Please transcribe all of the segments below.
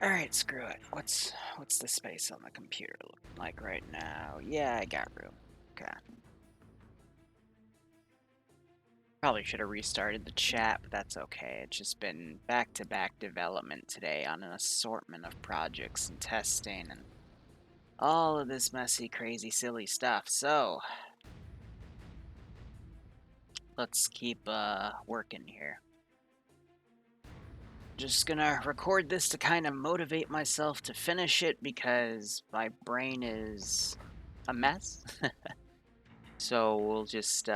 Alright, screw it. What's the space on the computer looking like right now? Yeah, I got room. Okay. Probably should have restarted the chat, but that's okay. It's just been back-to-back development today on an assortment of projects and testing and all of this messy, crazy, silly stuff. So, let's keep working here. Just gonna record this to kind of motivate myself to finish it because my brain is a mess. So we'll just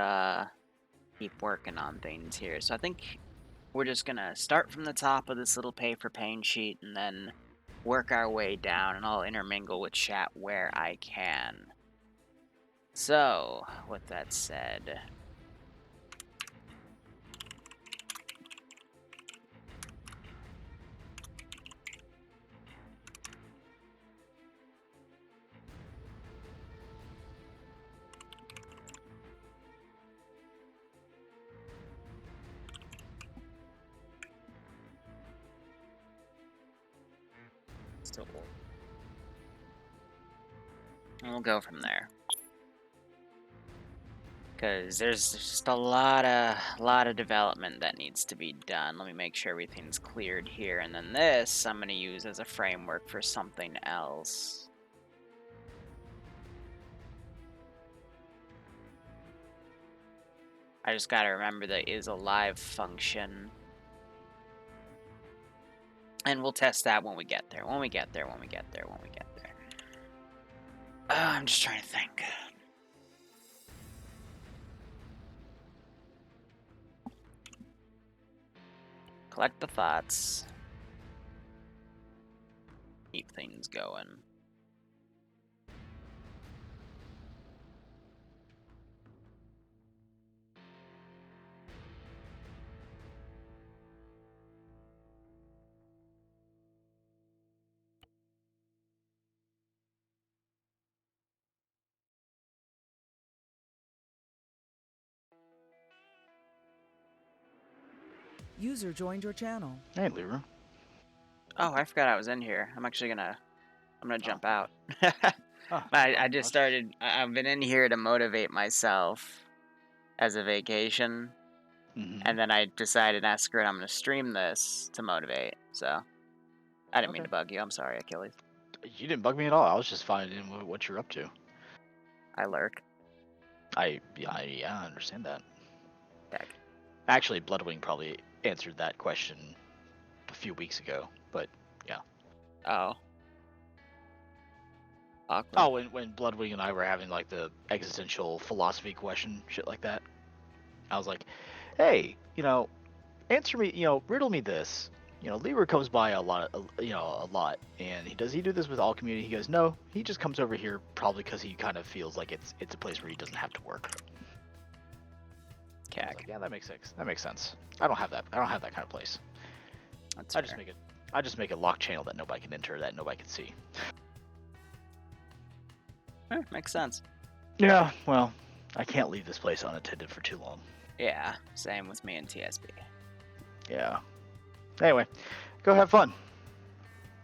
keep working on things here. So I think we're just gonna start from the top of this little Pay4Pain sheet and then work our way down, and I'll intermingle with chat where I can. So, with that said, still, we'll go from there. Because there's just a lot of development that needs to be done. Let me make sure everything's cleared here, and then this I'm going to use as a framework for something else. I just got to remember the isAlive function. And we'll test that when we get there. When we get there. I'm just trying to think. Collect the thoughts. Keep things going. User joined your channel. Hey, Liru. Oh, I forgot I was in here. I'm gonna jump out. Oh, I just started. I've been in here to motivate myself as a vacation, and then I decided, screw it, I'm gonna stream this to motivate. So I didn't mean to bug you. I'm sorry, Achilles. You didn't bug me at all. I was just finding what you're up to. I lurk. Yeah, I understand that. Heck. Actually, Bloodwing probably answered that question a few weeks ago, but yeah. Oh. Awkward. Oh, when Bloodwing and I were having like the existential philosophy question, shit like that, I was like, hey, answer me, riddle me this. Liru comes by a lot, and does he do this with all community? He goes, no, he just comes over here probably because he kind of feels like it's a place where he doesn't have to work. Like, yeah, that makes sense. That makes sense. I don't have that kind of place. That's I just make a locked channel that nobody can enter, that nobody can see. Makes sense. Yeah, well, I can't leave this place unattended for too long. Yeah, same with me and TSB. Yeah. Anyway, go have fun.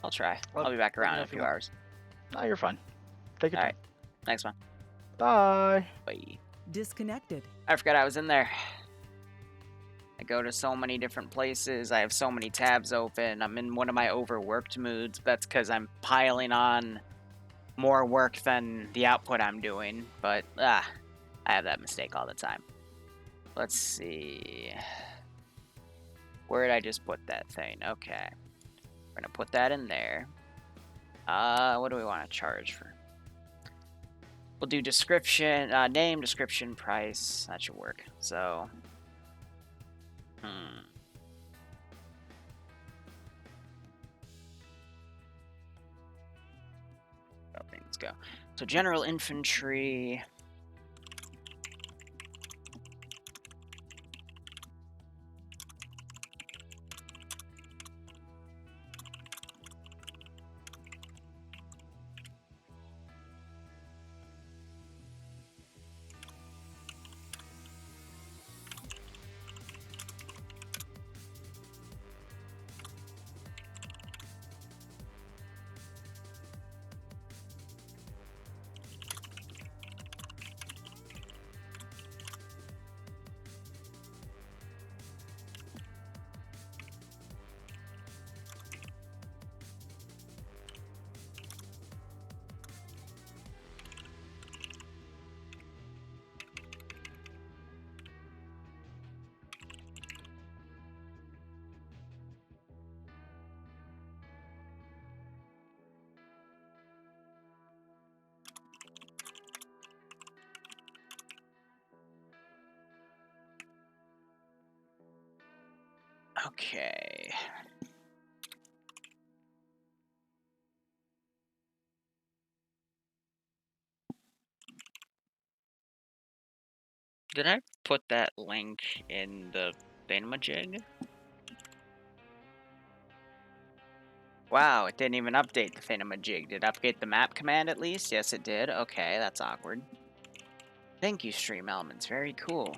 I'll try. I'll be back around in a few hours. No, you're fine. Take your time. Alright. Thanks, man. Bye. Bye. Disconnected. I forgot I was in there. I go to so many different places. I have so many tabs open. I'm in one of my overworked moods. That's because I'm piling on more work than the output I'm doing. But, I have that mistake all the time. Let's see. Where did I just put that thing? Okay. We're going to put that in there. What do we want to charge for? We'll do description, name, description, price. That should work. So, how things go. So general infantry. Okay. Did I put that link in the thingamajig? Wow, it didn't even update the thingamajig. Did it update the map command at least? Yes, it did. Okay, that's awkward. Thank you, Stream Elements. Very cool.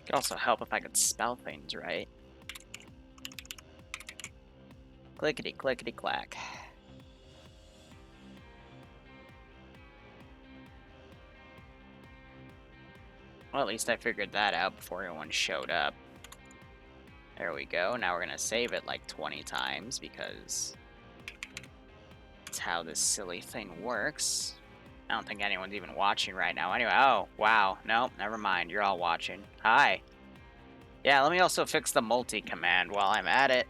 Could also help if I could spell things right. Clickety clickety clack. Well, at least I figured that out before anyone showed up. There we go. Now we're gonna save it like 20 times because that's how this silly thing works. I don't think anyone's even watching right now. Anyway, oh, wow. Nope, never mind. You're all watching. Hi. Yeah, let me also fix the multi-command while I'm at it.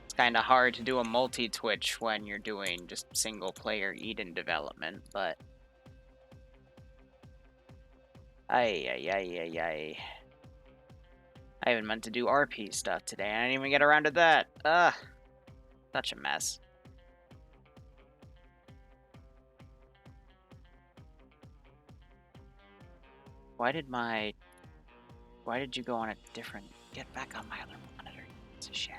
It's kind of hard to do a multi-twitch when you're doing just single-player Eden development, but... Ay. I even meant to do RP stuff today. I didn't even get around to that. Ugh. Such a mess. Why did you go on a different... Get back on my other monitor. It's a shit.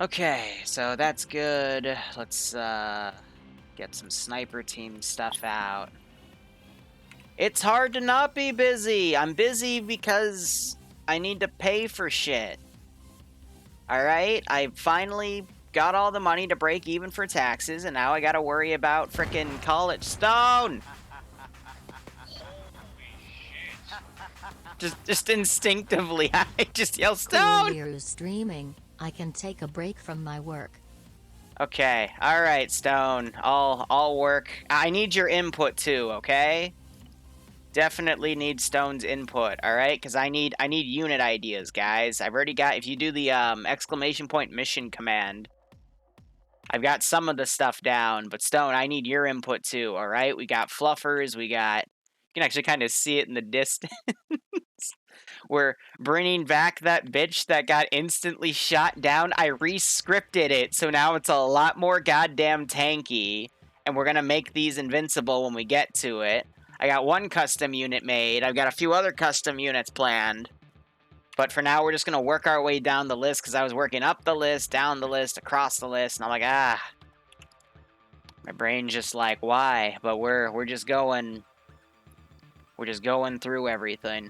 Okay, so that's good. Let's, get some sniper team stuff out. It's hard to not be busy. I'm busy because I need to pay for shit. Alright? I finally got all the money to break even for taxes, and now I gotta worry about frickin' college. Stone! Just instinctively, I just yell, Stone! Liru's streaming. I can take a break from my work. Okay, alright, Stone. I'll work. I need your input too, okay? Definitely need Stone's input, alright? Because I need unit ideas, guys. I've already got, if you do the exclamation point mission command, I've got some of the stuff down, but Stone, I need your input too, alright? We got fluffers, you can actually kind of see it in the distance. We're bringing back that bitch that got instantly shot down. I re-scripted it, so now it's a lot more goddamn tanky, and we're gonna make these invincible when we get to it. I got one custom unit made. I've got a few other custom units planned. But for now, we're just gonna work our way down the list, because I was working up the list, down the list, across the list, and I'm like, my brain's just like, why? But we're just going through everything.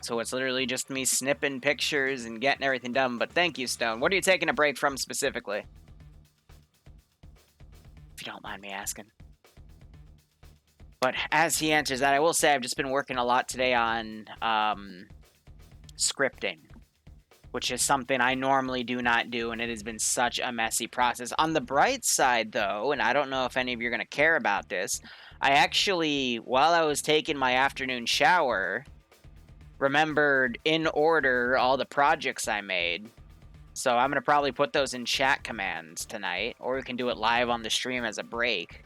So it's literally just me snipping pictures and getting everything done. But thank you, Stone. What are you taking a break from specifically? If you don't mind me asking. But as he answers that, I will say I've just been working a lot today on scripting, which is something I normally do not do, and it has been such a messy process. On the bright side, though, and I don't know if any of you are going to care about this, I actually, while I was taking my afternoon shower, remembered in order all the projects I made. So I'm going to probably put those in chat commands tonight, or we can do it live on the stream as a break.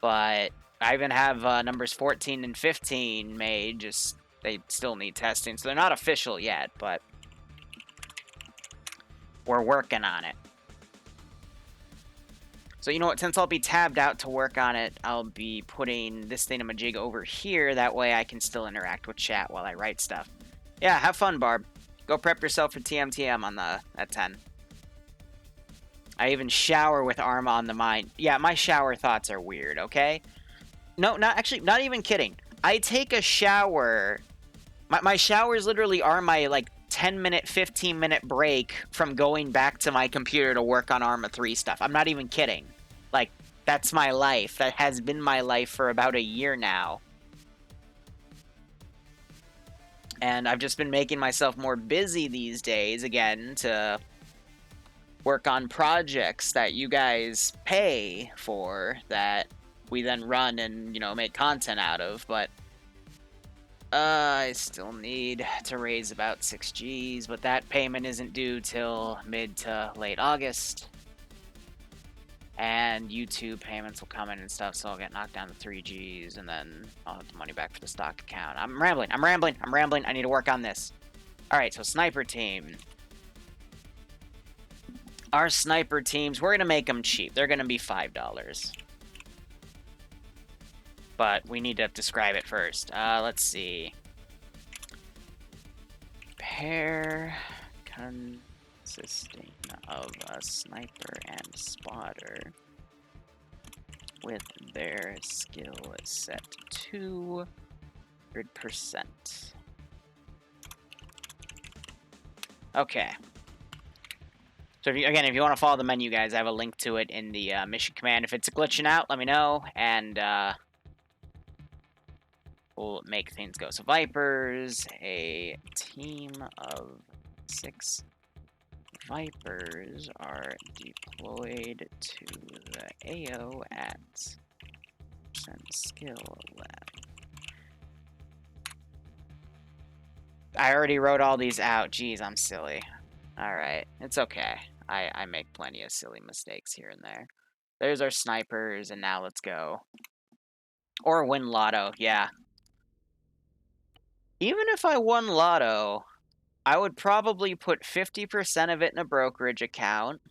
But I even have numbers 14 and 15 made, just they still need testing. So they're not official yet, but we're working on it. So you know what, since I'll be tabbed out to work on it, I'll be putting this thingamajig over here. That way I can still interact with chat while I write stuff. Yeah, have fun, Barb. Go prep yourself for TMTM at 10. I even shower with Arma on the mind. Yeah, my shower thoughts are weird, okay? No, not even kidding. I take a shower. My showers literally are my, like, 10-minute, 15-minute break from going back to my computer to work on Arma 3 stuff. I'm not even kidding. Like, that's my life. That has been my life for about a year now. And I've just been making myself more busy these days, again, to work on projects that you guys pay for that we then run and, you know, make content out of, but I still need to raise about 6 Gs, but that payment isn't due till mid to late August. And YouTube payments will come in and stuff, so I'll get knocked down to 3 Gs, and then I'll have the money back for the stock account. I'm rambling. I need to work on this. Alright, so sniper team. Our sniper teams, we're going to make them cheap. They're going to be $5. But we need to describe it first. Let's see. Pair consisting of a sniper and spotter with their skill set to 100%. Okay. So if you want to follow the menu, guys, I have a link to it in the mission command. If it's glitching out, let me know, and we'll make things go. So Vipers, a team of 6 Vipers are deployed to the AO at skill lab. I already wrote all these out. Jeez, I'm silly. Alright, it's okay. I make plenty of silly mistakes here and there. There's our snipers, and now let's go. Or win lotto, yeah. Even if I won lotto, I would probably put 50% of it in a brokerage account.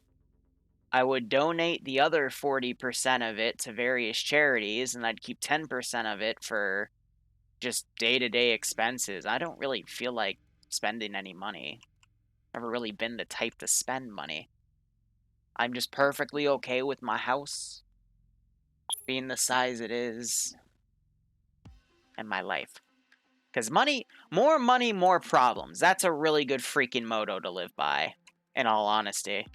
I would donate the other 40% of it to various charities, and I'd keep 10% of it for just day-to-day expenses. I don't really feel like spending any money. Never really been the type to spend money. I'm just perfectly okay with my house being the size it is and my life. Because more money, more problems. That's a really good freaking motto to live by, in all honesty.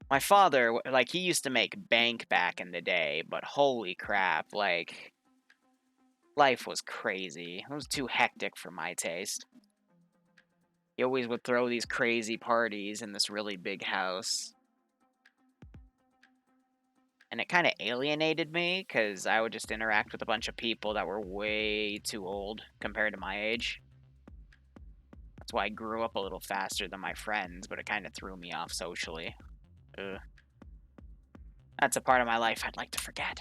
My father, like, he used to make bank back in the day, but holy crap, like, life was crazy. It was too hectic for my taste. He always would throw these crazy parties in this really big house. And it kind of alienated me, because I would just interact with a bunch of people that were way too old compared to my age. That's why I grew up a little faster than my friends, but it kind of threw me off socially. Ugh. That's a part of my life I'd like to forget.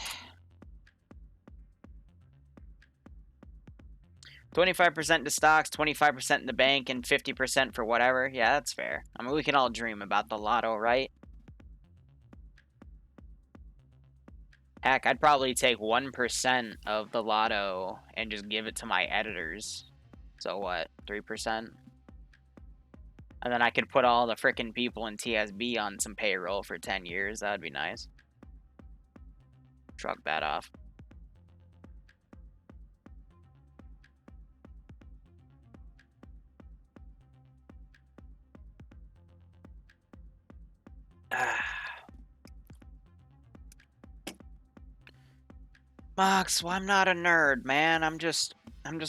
25% to stocks, 25% in the bank, and 50% for whatever. Yeah, that's fair. I mean, we can all dream about the lotto, right? Heck, I'd probably take 1% of the lotto and just give it to my editors. So what, 3%? And then I could put all the frickin' people in TSB on some payroll for 10 years. That'd be nice. Shrug that off. Mox, well, I'm not a nerd, man. I'm just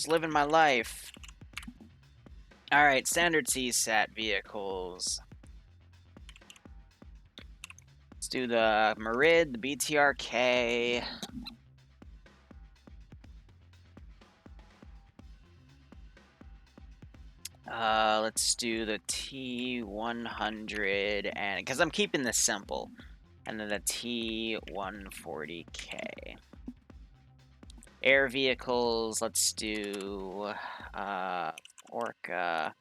living my life. Alright, standard CSAT vehicles. Let's do the Merid, the BTRK. Let's do the T100, and because I'm keeping this simple, and then the T140K. Air vehicles, let's do Orca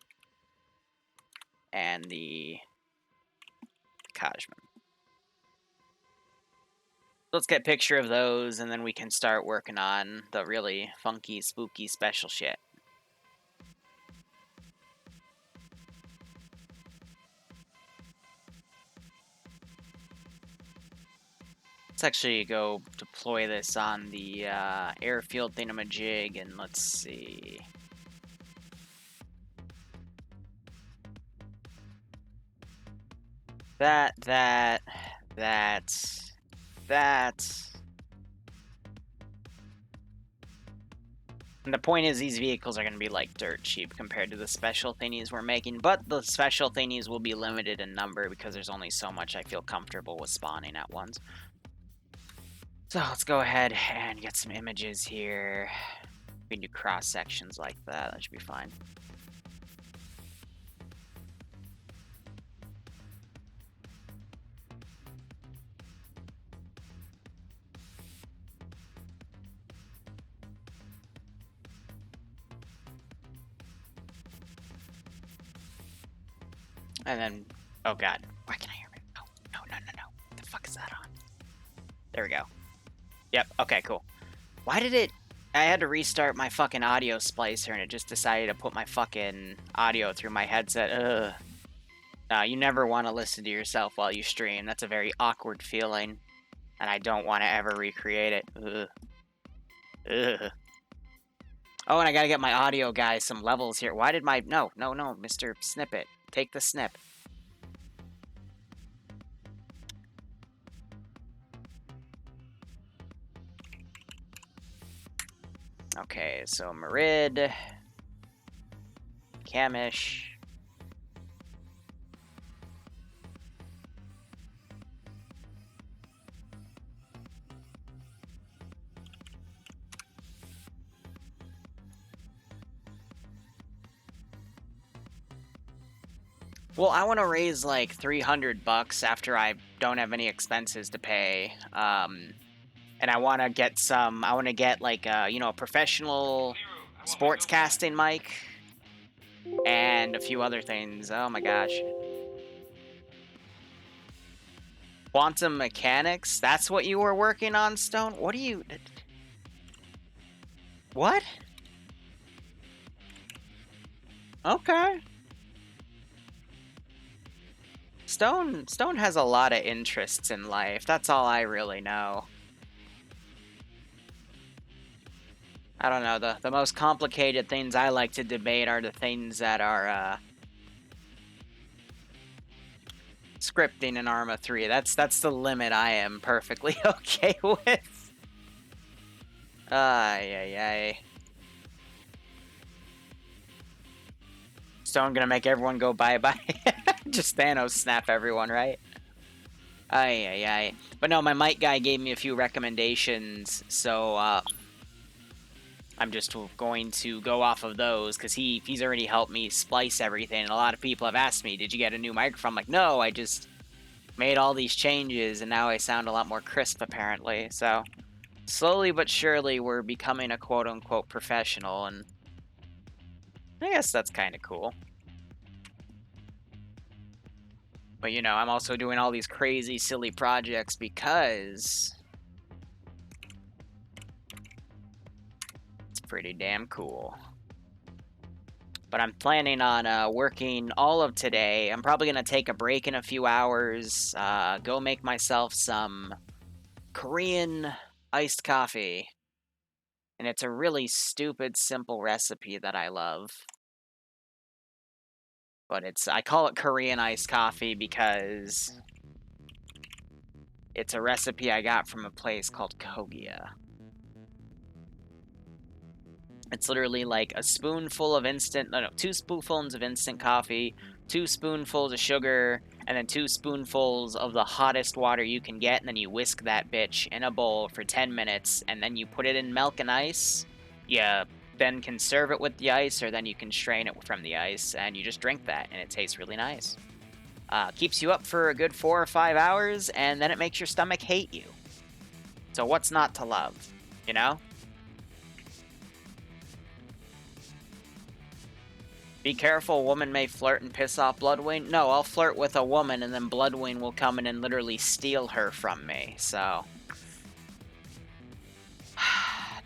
and the Kajman. Let's get a picture of those, and then we can start working on the really funky, spooky, special shit. Let's actually go deploy this on the airfield thingamajig, and let's see. That. And the point is, these vehicles are going to be like dirt cheap compared to the special thingies we're making, but the special thingies will be limited in number because there's only so much I feel comfortable with spawning at once. So let's go ahead and get some images here. We can do cross sections like that. That should be fine. And then, oh god, why can I hear me? No. What the fuck is that on? There we go. Yep, okay, cool. Why did it... I had to restart my fucking audio splicer and it just decided to put my fucking audio through my headset. Ugh. No, you never want to listen to yourself while you stream. That's a very awkward feeling. And I don't want to ever recreate it. Ugh. Ugh. Oh, and I gotta get my audio guy some levels here. Why did my... No, Mr. Snippet. Take the snip. Okay, so Marid, Kamish. Well, I want to raise like $300 after I don't have any expenses to pay. And I want to get some, I want to get like a, you know, a professional sportscasting mic and a few other things. Oh my gosh. Quantum mechanics? That's what you were working on, Stone? What are you... What? Okay. Stone has a lot of interests in life. That's all I really know. I don't know, the most complicated things I like to debate are the things that are, scripting in Arma 3. That's the limit I am perfectly okay with. Ay. Stone gonna make everyone go bye-bye. Just Thanos snap everyone, right? Ay. But no, my mic guy gave me a few recommendations, so, I'm just going to go off of those, because he's already helped me splice everything, and a lot of people have asked me, did you get a new microphone? I'm like, no, I just made all these changes, and now I sound a lot more crisp, apparently. So, slowly but surely, we're becoming a quote-unquote professional, and I guess that's kind of cool. But, you know, I'm also doing all these crazy, silly projects because it's pretty damn cool. But I'm planning on working all of today. I'm probably going to take a break in a few hours, go make myself some Korean iced coffee. And it's a really stupid, simple recipe that I love. But I call it Korean iced coffee because it's a recipe I got from a place called Kogia. It's literally like a spoonful of two spoonfuls of instant coffee, 2 spoonfuls of sugar, and then 2 spoonfuls of the hottest water you can get, and then you whisk that bitch in a bowl for 10 minutes, and then you put it in milk and ice. You then can serve it with the ice, or then you can strain it from the ice, and you just drink that, and it tastes really nice. Keeps you up for a good 4 or 5 hours, and then it makes your stomach hate you. So what's not to love, you know? Be careful, woman may flirt and piss off Bloodwing. No, I'll flirt with a woman, and then Bloodwing will come in and literally steal her from me, so...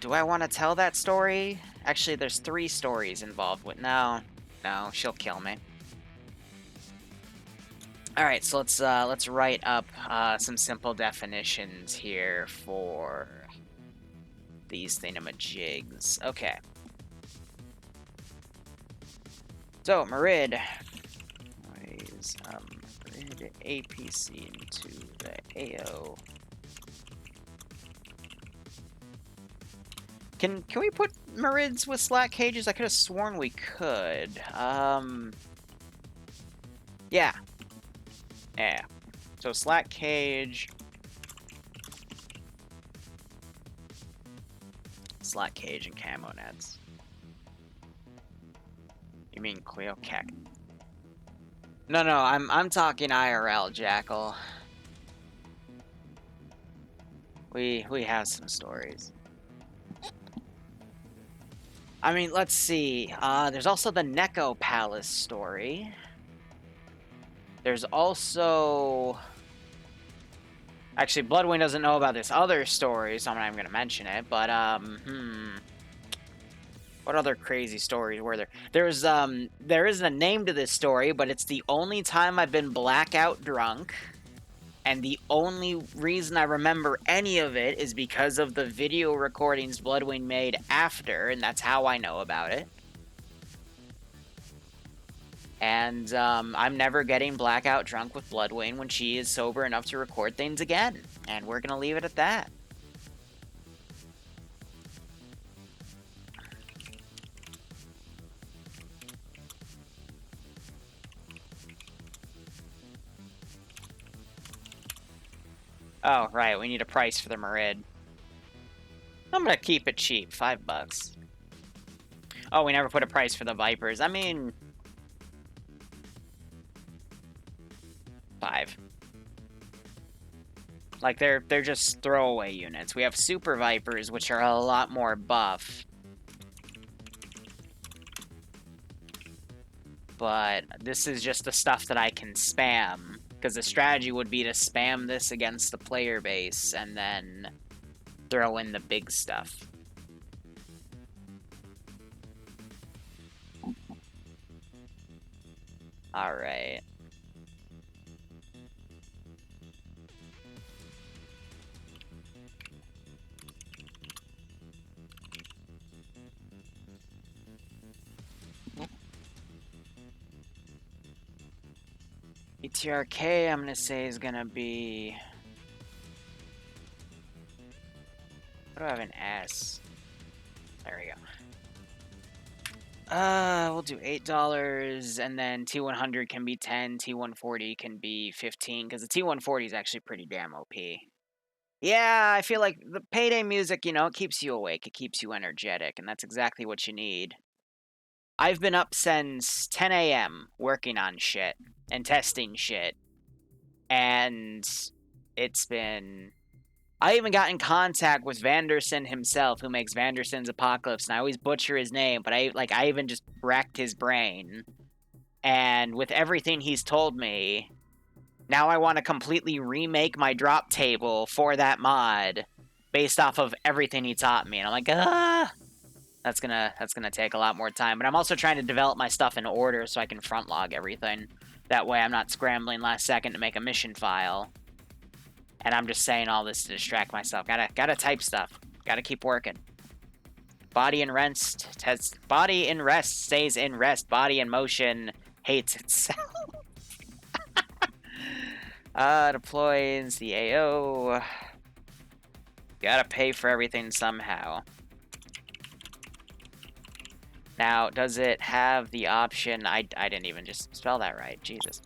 Do I want to tell that story? Actually, there's 3 stories involved with... No, she'll kill me. Alright, so let's write up some simple definitions here for these thingamajigs. Okay. So, Marid. Raise Marid APC into the AO. Can we put Marids with slack cages? I could have sworn we could. Yeah. Yeah. So slack cage. Slack cage and camo nets. You mean Cleo Cack? No, I'm talking IRL, Jackal. We have some stories. I mean, let's see. There's also the Neko Palace story. There's also... Actually, Bloodwing doesn't know about this other story, so I'm not even going to mention it, but, what other crazy stories were there? There isn't a name to this story, but it's the only time I've been blackout drunk, and the only reason I remember any of it is because of the video recordings Bloodwing made after, and that's how I know about it. And, I'm never getting blackout drunk with Bloodwing when she is sober enough to record things again. And we're gonna leave it at that. Oh, right, we need a price for the Marid. I'm gonna keep it cheap, $5. Oh, we never put a price for the Vipers. I mean... 5. Like, they're just throwaway units. We have Super Vipers, which are a lot more buff. But this is just the stuff that I can spam. Because the strategy would be to spam this against the player base, and then throw in the big stuff. Alright. ETRK, I'm gonna say, is gonna be... What do I have in S? There we go. We'll do $8, and then T100 can be 10, T140 can be 15, because the T140 is actually pretty damn OP. Yeah, I feel like the payday music, you know, it keeps you awake, it keeps you energetic, and that's exactly what you need. I've been up since 10 a.m. working on shit and testing shit, and it's been... I even got in contact with Vanderson himself, who makes Vanderson's Apocalypse, and I always butcher his name, but I even just wrecked his brain. And with everything he's told me, now I want to completely remake my drop table for that mod based off of everything he taught me. And I'm like, that's gonna take a lot more time. But I'm also trying to develop my stuff in order so I can front log everything. That way I'm not scrambling last second to make a mission file. And I'm just saying all this to distract myself. Gotta type stuff. Gotta keep working. Body in rest body in rest stays in rest. Body in motion hates itself. Deploys the AO. Gotta pay for everything somehow. Now, does it have the option? I didn't even just spell that right. Jesus.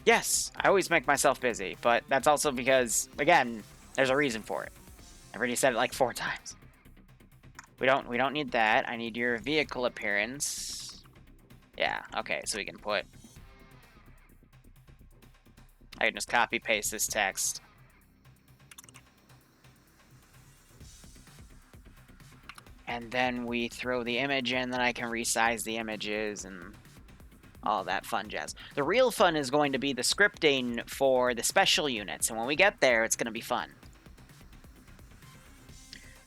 Yes, I always make myself busy, but that's also because, again, there's a reason for it. I've already said it like 4 times. We don't need that. I need your vehicle appearance. Yeah, okay, so we can put... I can just copy paste this text. And then we throw the image in, then I can resize the images and all that fun jazz. The real fun is going to be the scripting for the special units, and when we get there, it's going to be fun.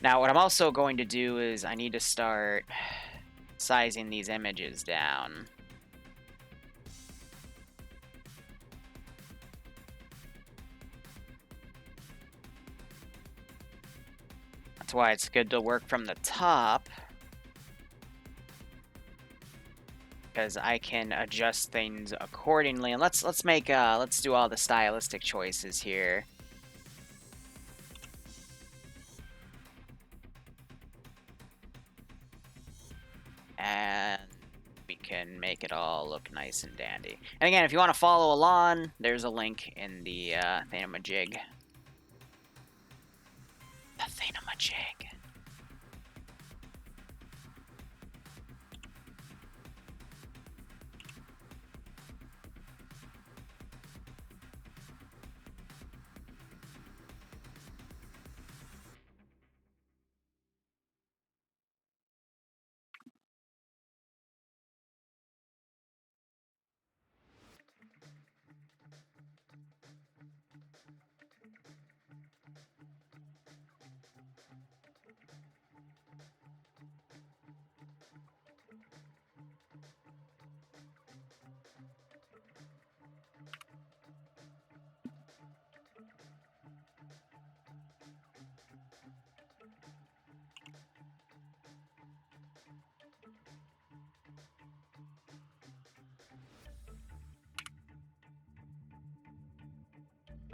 Now, what I'm also going to do is I need to start sizing these images down. That's why it's good to work from the top, because I can adjust things accordingly. And let's do all the stylistic choices here. And we can make it all look nice and dandy. And again, if you want to follow along, there's a link in the thingamajig. The thingamajig.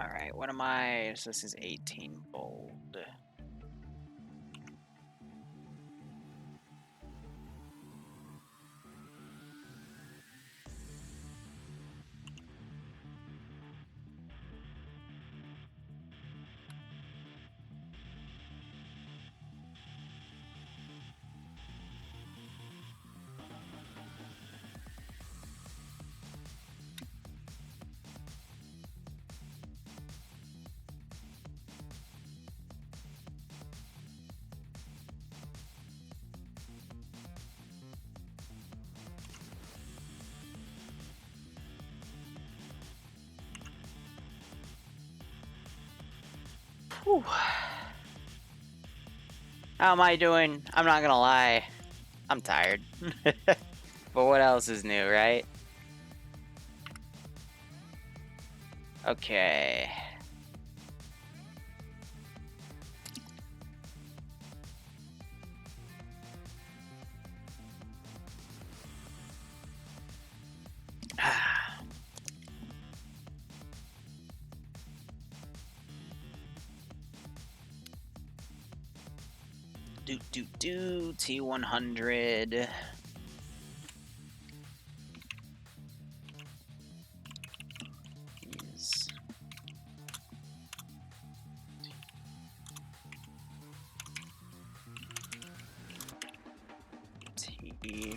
Alright, what am I? So this is 18 bold. Whew. How am I doing? I'm not gonna lie. I'm tired. But what else is new, right? Okay. T100. Jeez. T2.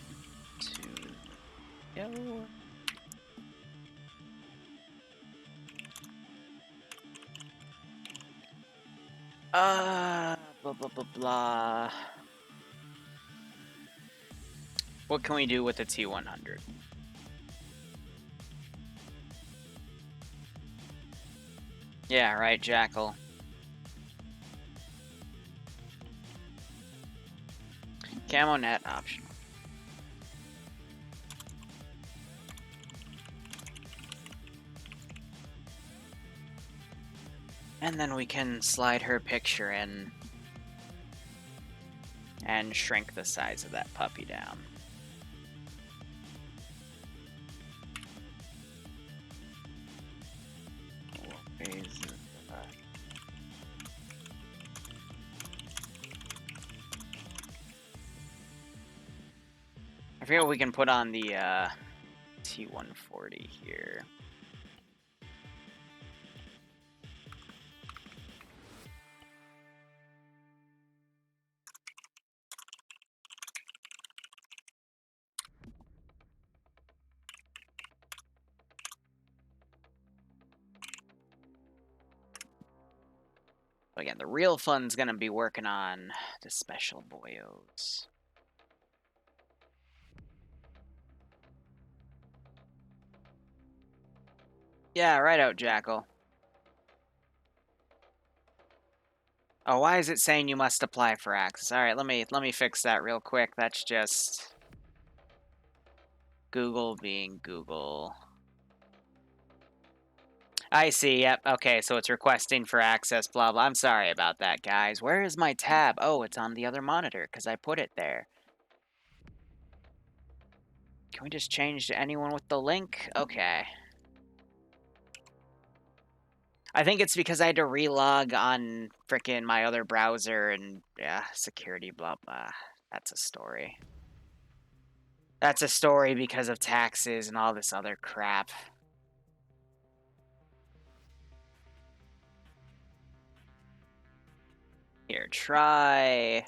Go. Blah, blah, blah, blah. What can we do with the T100? Yeah, right, Jackal. Camo net optional. And then we can slide her picture in and shrink the size of that puppy down. I forget what we can put on the T140 here. Again, the real fun's gonna be working on the special boyos. Yeah, right out, Jackal. Oh, why is it saying you must apply for access? All right, let me fix that real quick. That's just Google being Google. I see, yep. Okay, so it's requesting for access, blah, blah. I'm sorry about that, guys. Where is my tab? Oh, it's on the other monitor, because I put it there. Can we just change to anyone with the link? Okay. I think it's because I had to relog on frickin' my other browser and, yeah, security, blah, blah. That's a story. That's a story because of taxes and all this other crap. Here, try.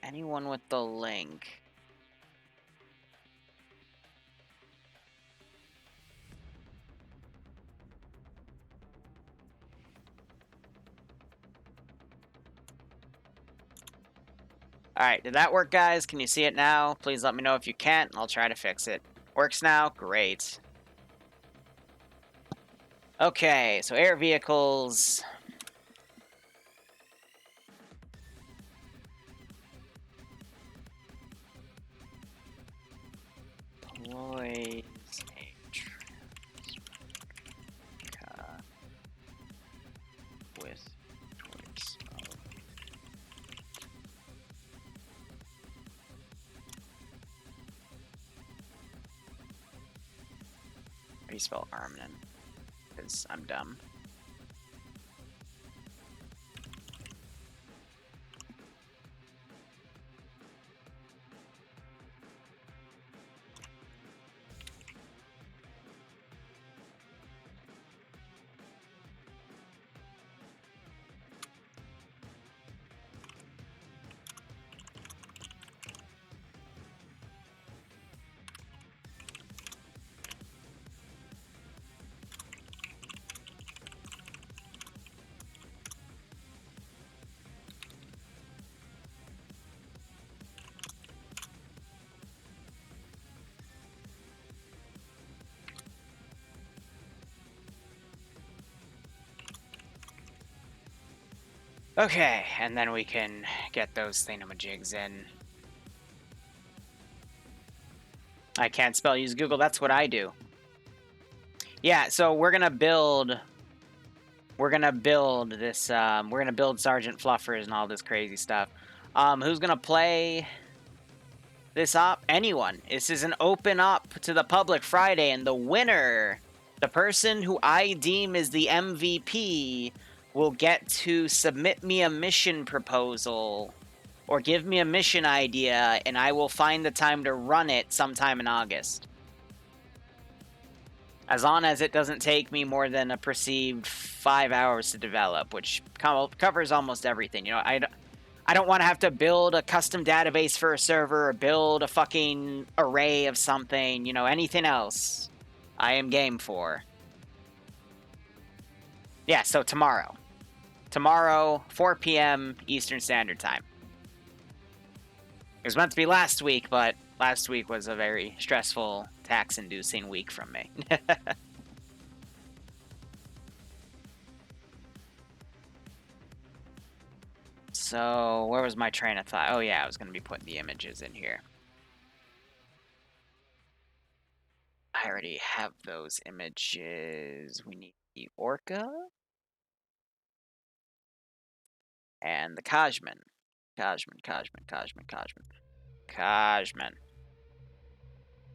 Anyone with the link. Alright, did that work, guys? Can you see it now? Please let me know if you can't, and I'll try to fix it. Works now? Great. Okay, so air vehicles. Deploys a car with choice of. How do you spell armament? Because I'm dumb. Okay, and then we can get those thingamajigs in. I can't spell, use Google, that's what I do. Yeah, so we're gonna build this, we're gonna build Sergeant Fluffers and all this crazy stuff. Who's gonna play this op? Anyone. This is an open up to the public Friday, and the winner, the person who I deem is the MVP, will get to submit me a mission proposal or give me a mission idea, and I will find the time to run it sometime in August. As long as it doesn't take me more than a perceived 5 hours to develop, which covers almost everything. You know, I don't want to have to build a custom database for a server or build a fucking array of something, you know, anything else. I am game for. Yeah, so tomorrow. Tomorrow, 4 p.m. Eastern Standard Time. It was meant to be last week, but last week was a very stressful, tax-inducing week from me. So, where was my train of thought? Oh yeah, I was going to be putting the images in here. I already have those images. We need the Orca and the Kajman. Kajman.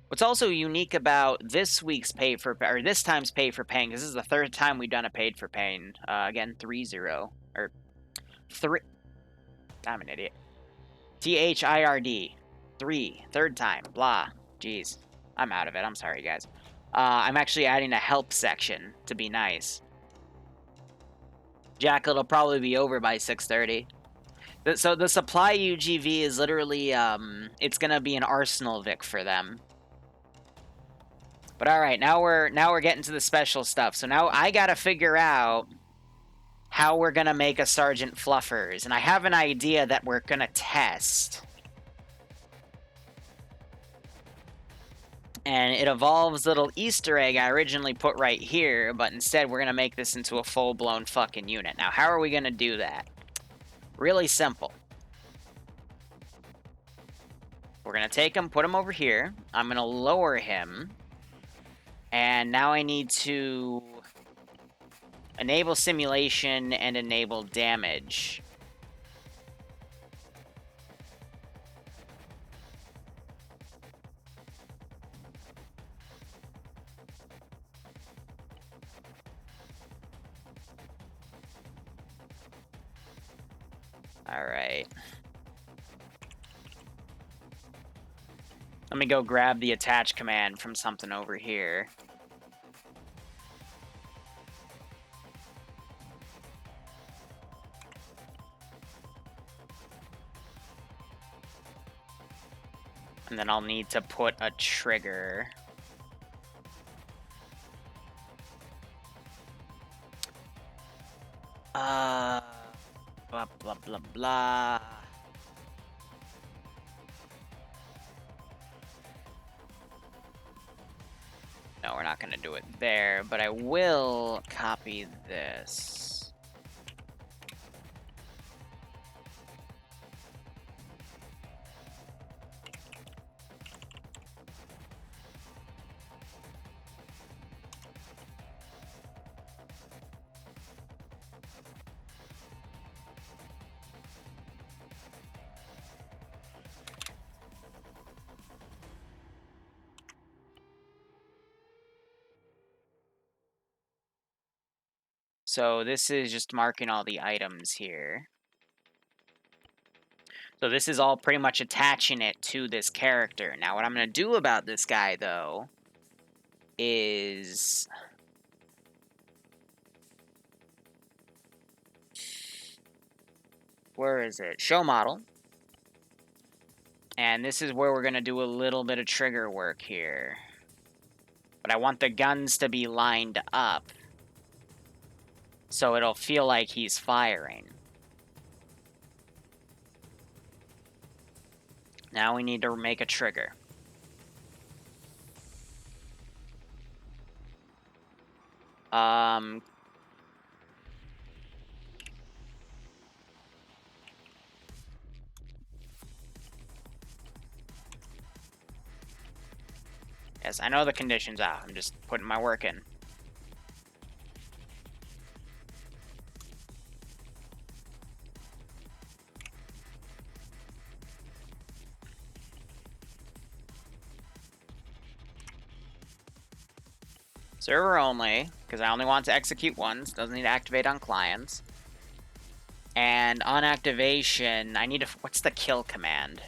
What's also unique about this week's this time's Pay4Pain, because this is the third time we've done a Pay4Pain. Again, 3-0 or 3. I'm an idiot. THIRD. 3. Third time. Blah. Jeez. I'm out of it. I'm sorry, guys. I'm actually adding a help section to be nice. Jackal will probably be over by 6:30. So the supply UGV is literally, it's gonna be an arsenal Vic for them. But all right, now we're getting to the special stuff. So now I gotta figure out how we're gonna make a Sergeant Fluffers, and I have an idea that we're gonna test. And it involves a little Easter egg I originally put right here, but instead we're gonna make this into a full-blown fucking unit. Now, how are we gonna do that? Really simple. We're gonna take him, put him over here. I'm gonna lower him. And now I need to enable simulation and enable damage. Alright. Let me go grab the attach command from something over here. And then I'll need to put a trigger. Blah, blah, blah, blah. No, we're not going to do it there, but I will copy this. So this is just marking all the items here. So this is all pretty much attaching it to this character. Now what I'm going to do about this guy, though, is... Where is it? Show model. And this is where we're going to do a little bit of trigger work here. But I want the guns to be lined up, so it'll feel like he's firing. Now we need to make a trigger. Yes, I know the conditions out. I'm just putting my work in. Server only, because I only want to execute once. Doesn't need to activate on clients. And on activation, I need to... What's the kill command?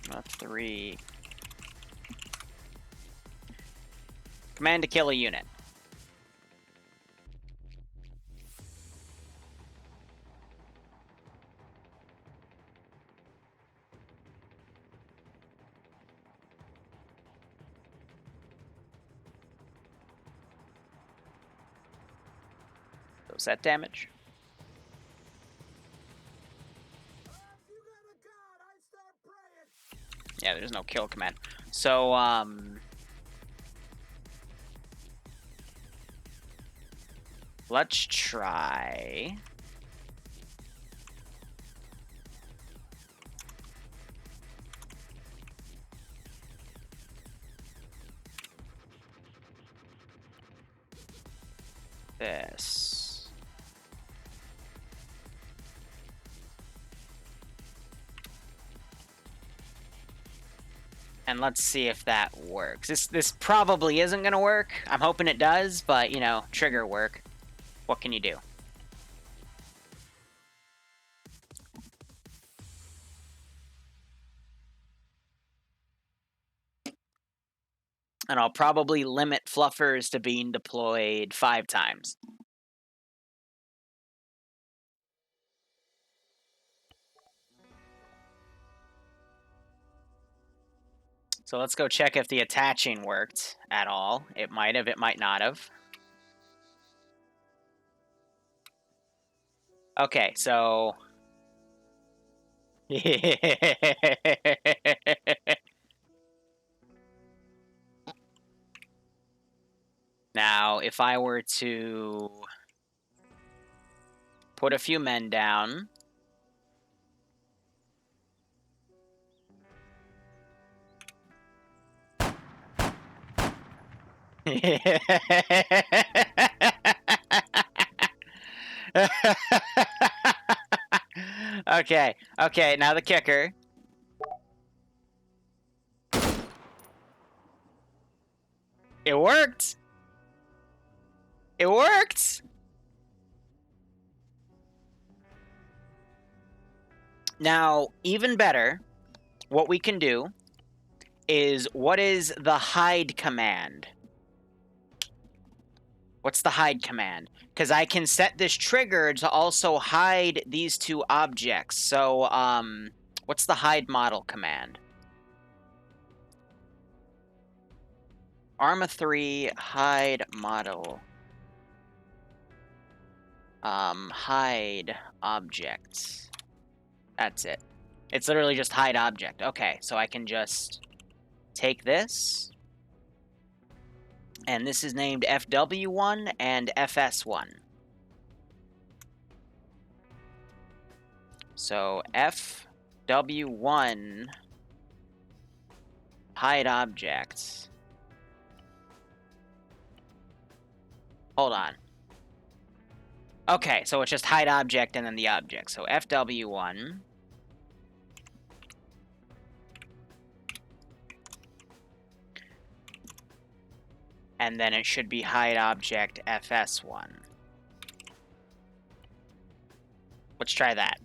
F3. Command to kill a unit. So set damage. Yeah, there's no kill command. So, let's try... this. And let's see if that works. This probably isn't going to work. I'm hoping it does, but, you know, trigger work. What can you do? And I'll probably limit fluffers to being deployed 5 times. So let's go check if the attaching worked at all. It might have, it might not have. Okay, so... Now, if I were to put a few men down... Okay, okay, now the kicker. It worked! It worked! Now, even better, what we can do is, what is the hide command? What's the hide command? Because I can set this trigger to also hide these two objects. So, what's the hide model command? Arma 3 hide model. Hide object. That's it. It's literally just hide object. Okay, so I can just take this. And this is named FW1 and FS1. So FW1 hide object. Hold on. Okay, so it's just hide object and then the object. So FW1. And then it should be hide object FS1. Let's try that.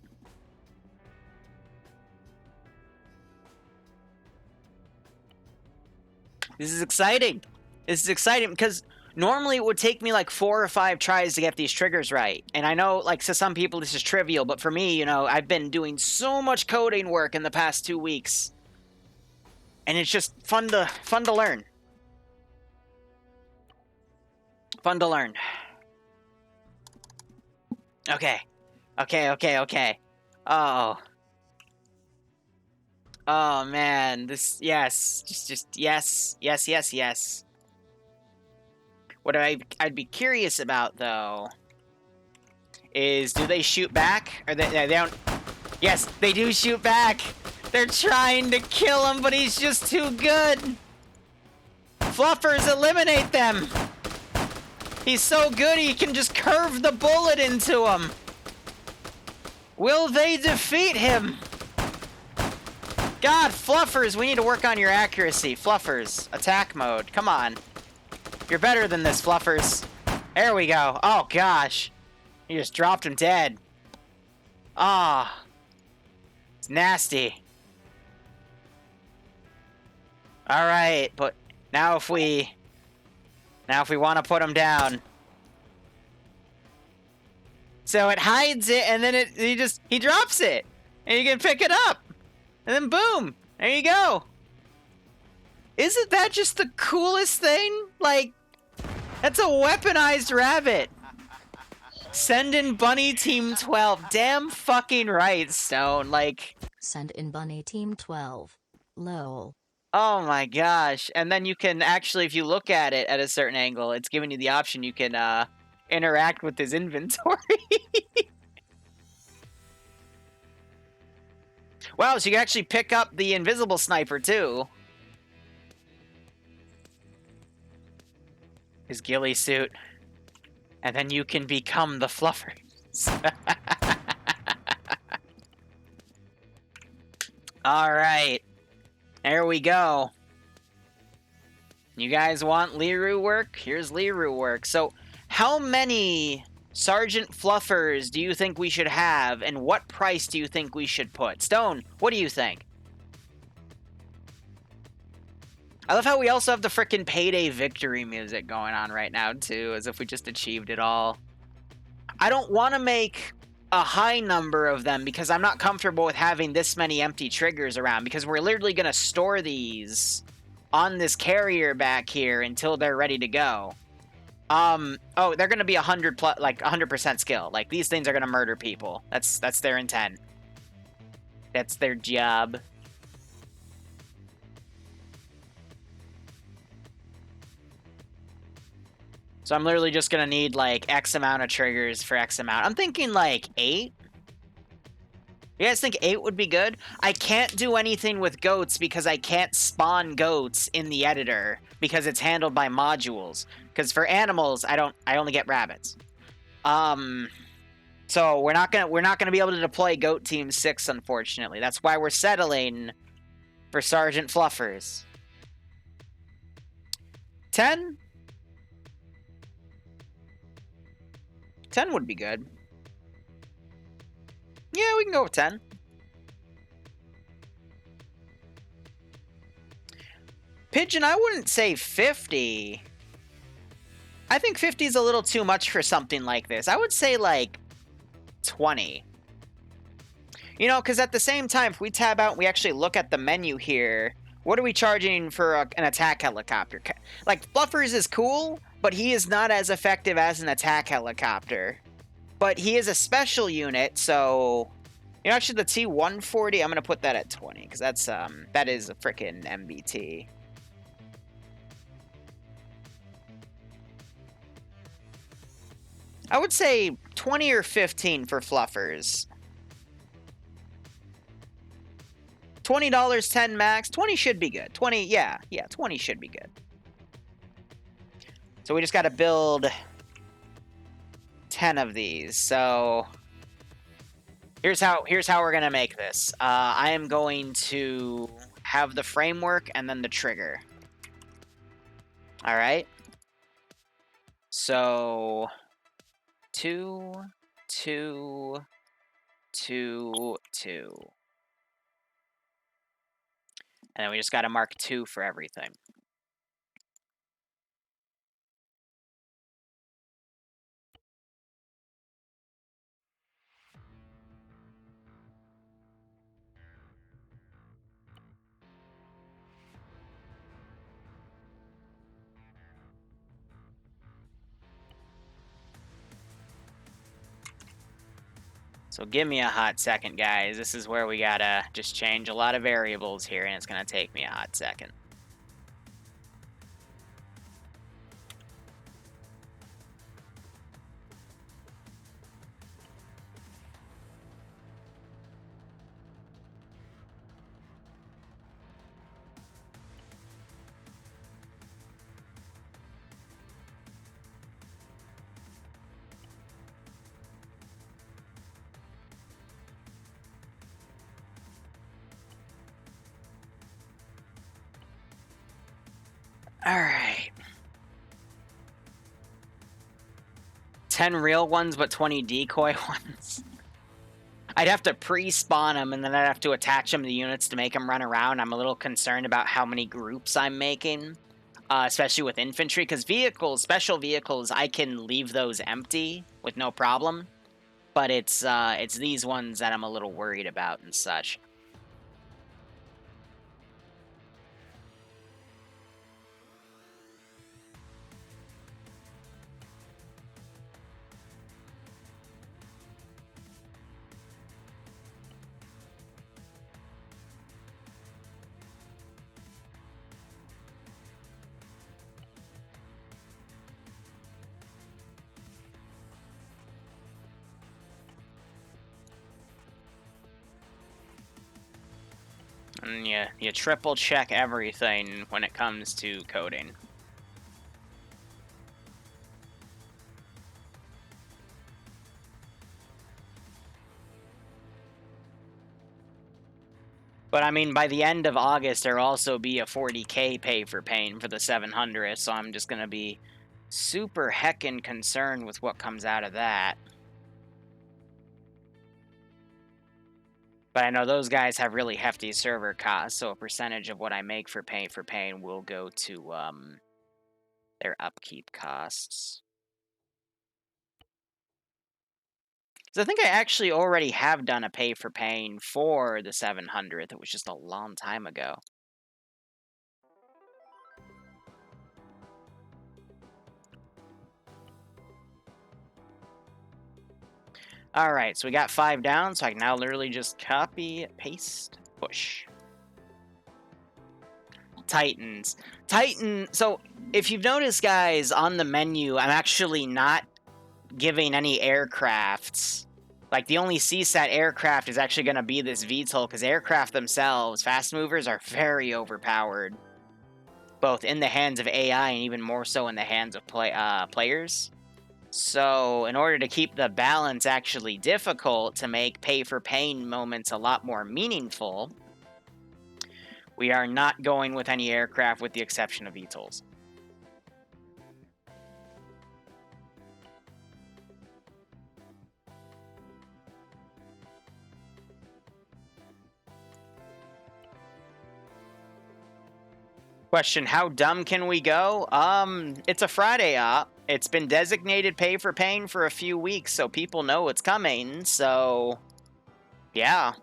This is exciting. This is exciting because normally it would take me like 4 or 5 tries to get these triggers right. And I know, like, to some people this is trivial, but for me, you know, I've been doing so much coding work in the past 2 weeks. And it's just fun to learn. Fun to learn. Okay. Okay. Oh. Oh, man. This, yes. Just, yes. Yes. What I'd be curious about, though, is do they shoot back? Or they don't... Yes, they do shoot back! They're trying to kill him, but he's just too good! Fluffers, eliminate them! He's so good he can just curve the bullet into him! Will they defeat him? God, Fluffers, we need to work on your accuracy. Fluffers, attack mode, come on. You're better than this, Fluffers. There we go. Oh, gosh. You just dropped him dead. Ah. It's nasty. Alright, but now if we want to put him down. So it hides it, and then he drops it. And you can pick it up. And then boom. There you go. Isn't that just the coolest thing? Like, that's a weaponized rabbit. Send in Bunny Team 12. Damn fucking right, Stone. Like... Send in Bunny Team 12. Lol. Oh my gosh. And then you can actually, if you look at it at a certain angle, it's giving you the option you can interact with his inventory. Wow, so you can actually pick up the invisible sniper too. His ghillie suit. And then you can become the Fluffers. Alright. There we go. You guys want Liru work? Here's Liru work. So, how many Sergeant Fluffers do you think we should have, and what price do you think we should put? Stone, what do you think? I love how we also have the frickin' Payday victory music going on right now, too, as if we just achieved it all. I don't want to make a high number of them because I'm not comfortable with having this many empty triggers around, because we're literally going to store these on this carrier back here until they're ready to go. Oh, they're going to be 100% skill. Like, these things are going to murder people. That's their intent. That's their job. So I'm literally just going to need, like, X amount of triggers for X amount. I'm thinking, like, 8? You guys think 8 would be good? I can't do anything with goats because I can't spawn goats in the editor because it's handled by modules. Because for animals, I only get rabbits. So we're not gonna be able to deploy Goat Team 6, unfortunately. That's why we're settling for Sergeant Fluffers. 10? 10 would be good. Yeah, we can go with 10. Pigeon, I wouldn't say 50. I think 50 is a little too much for something like this. I would say, like, 20. You know, because at the same time, if we tab out and we actually look at the menu here, what are we charging for an attack helicopter? Like, Fluffers is cool, but he is not as effective as an attack helicopter. But he is a special unit, so... You know, actually, the T-140, I'm going to put that at 20, because that is a frickin' MBT. I would say 20 or 15 for Fluffers. $20, 10 max. 20 should be good. 20, yeah, 20 should be good. So we just got to build 10 of these. So here's how we're gonna make this. I am going to have the framework and then the trigger. All right. So 2, 2, 2, 2. And then we just got to mark 2 for everything. So give me a hot second, guys. This is where we gotta just change a lot of variables here, and it's gonna take me a hot second. Alright. 10 real ones, but 20 decoy ones. I'd have to pre-spawn them, and then I'd have to attach them to units to make them run around. I'm a little concerned about how many groups I'm making, especially with infantry, because vehicles, special vehicles, I can leave those empty with no problem. But it's these ones that I'm a little worried about and such. And you triple check everything when it comes to coding. But I mean, by the end of August, there'll also be a 40K Pay4Pain for the 700, so I'm just gonna be super heckin' concerned with what comes out of that. But I know those guys have really hefty server costs, so a percentage of what I make for Pay4Pain will go to their upkeep costs. So I think I actually already have done a Pay4Pain for the 700. It was just a long time ago. Alright, so we got 5 down, so I can now literally just copy, paste, push. Titans. So if you've noticed, guys, on the menu, I'm actually not giving any aircrafts. Like, the only CSAT aircraft is actually going to be this VTOL, because aircraft themselves, fast movers, are very overpowered. Both in the hands of AI and even more so in the hands of players. So, in order to keep the balance actually difficult, to make Pay4Pain moments a lot more meaningful, we are not going with any aircraft with the exception of VTOLs. Question, how dumb can we go? It's a Friday op. It's been designated Pay4Pain for a few weeks, so people know it's coming, so... Yeah.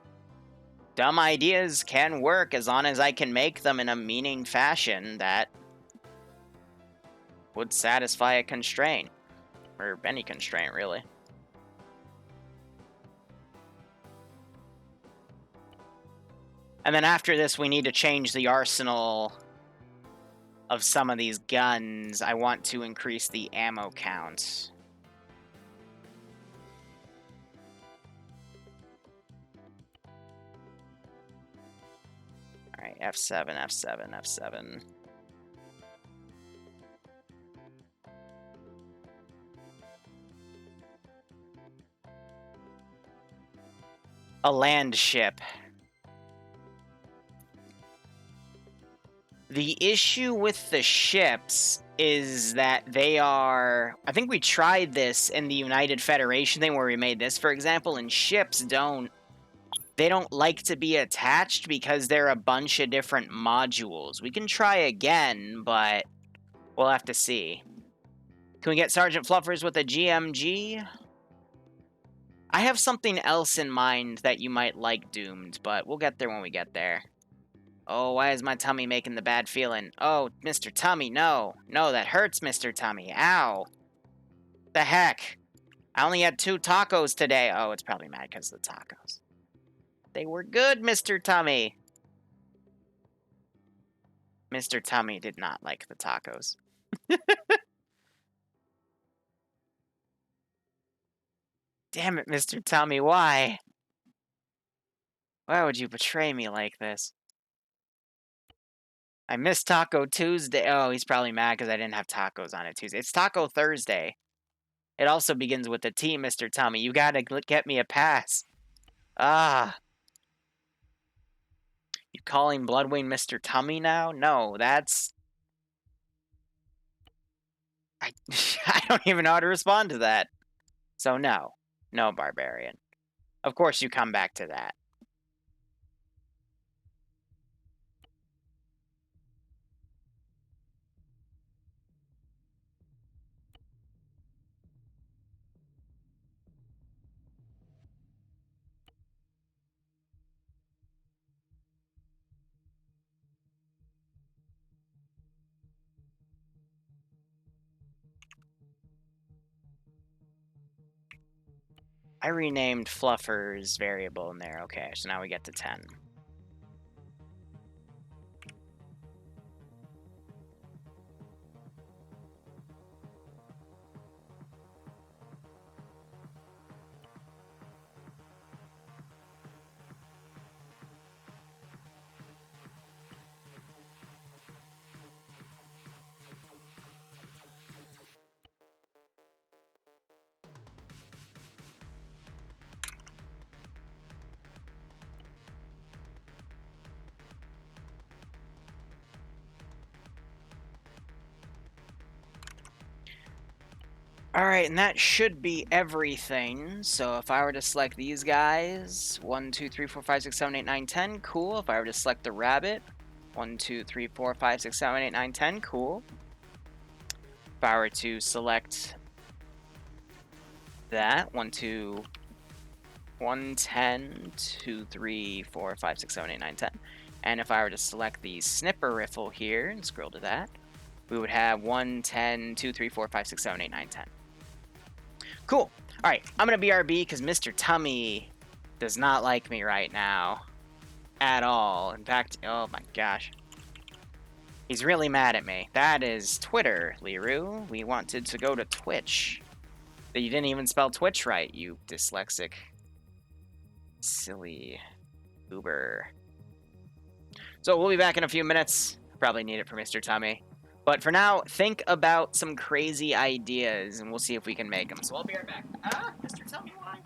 Dumb ideas can work as long as I can make them in a meaning fashion that would satisfy a constraint. Or any constraint, really. And then after this, we need to change the arsenal of some of these guns. I want to increase the ammo count. Alright, F7, F7, F7. A land ship. The issue with the ships is that they are... I think we tried this in the United Federation thing where we made this, for example, and ships don't... They don't like to be attached because they're a bunch of different modules. We can try again, but we'll have to see. Can we get Sergeant Fluffers with a GMG? I have something else in mind that you might like, Doomed, but we'll get there when we get there. Oh, why is my tummy making the bad feeling? Oh, Mr. Tummy, no. No, that hurts, Mr. Tummy. Ow. The heck? I only had 2 tacos today. Oh, it's probably mad because of the tacos. They were good, Mr. Tummy. Mr. Tummy did not like the tacos. Damn it, Mr. Tummy, why? Why would you betray me like this? I missed Taco Tuesday. Oh, he's probably mad because I didn't have tacos on it Tuesday. It's Taco Thursday. It also begins with a T, Mr. Tummy. You gotta get me a pass. Ah. You calling Bloodwing Mr. Tummy now? No, that's... I don't even know how to respond to that. So no. No, Barbarian. Of course you come back to that. I renamed Fluffer's variable in there. Okay, so now we get to 10. Alright, and that should be everything. So if I were to select these guys, 1, 2, 3, 4, 5, 6, 7, 8, 9, 10, cool. If I were to select the rabbit, 1, 2, 3, 4, 5, 6, 7, 8, 9, 10, cool. If I were to select that, 1, 2, 1, 10, 2, 3, 4, 5, 6, 7, 8, 9, 10. And if I were to select the snipper riffle here and scroll to that, we would have 1, 10, 2, 3, 4, 5, 6, 7, 8, 9, 10. Cool. Alright, I'm gonna BRB because Mr. Tummy does not like me right now. At all. In fact, oh my gosh. He's really mad at me. That is Twitter, Liru. We wanted to go to Twitch. But you didn't even spell Twitch right, you dyslexic. Silly goober. So we'll be back in a few minutes. Probably need it for Mr. Tummy. But for now, think about some crazy ideas, and we'll see if we can make them. So I'll be right back. Mr. Tummy, why?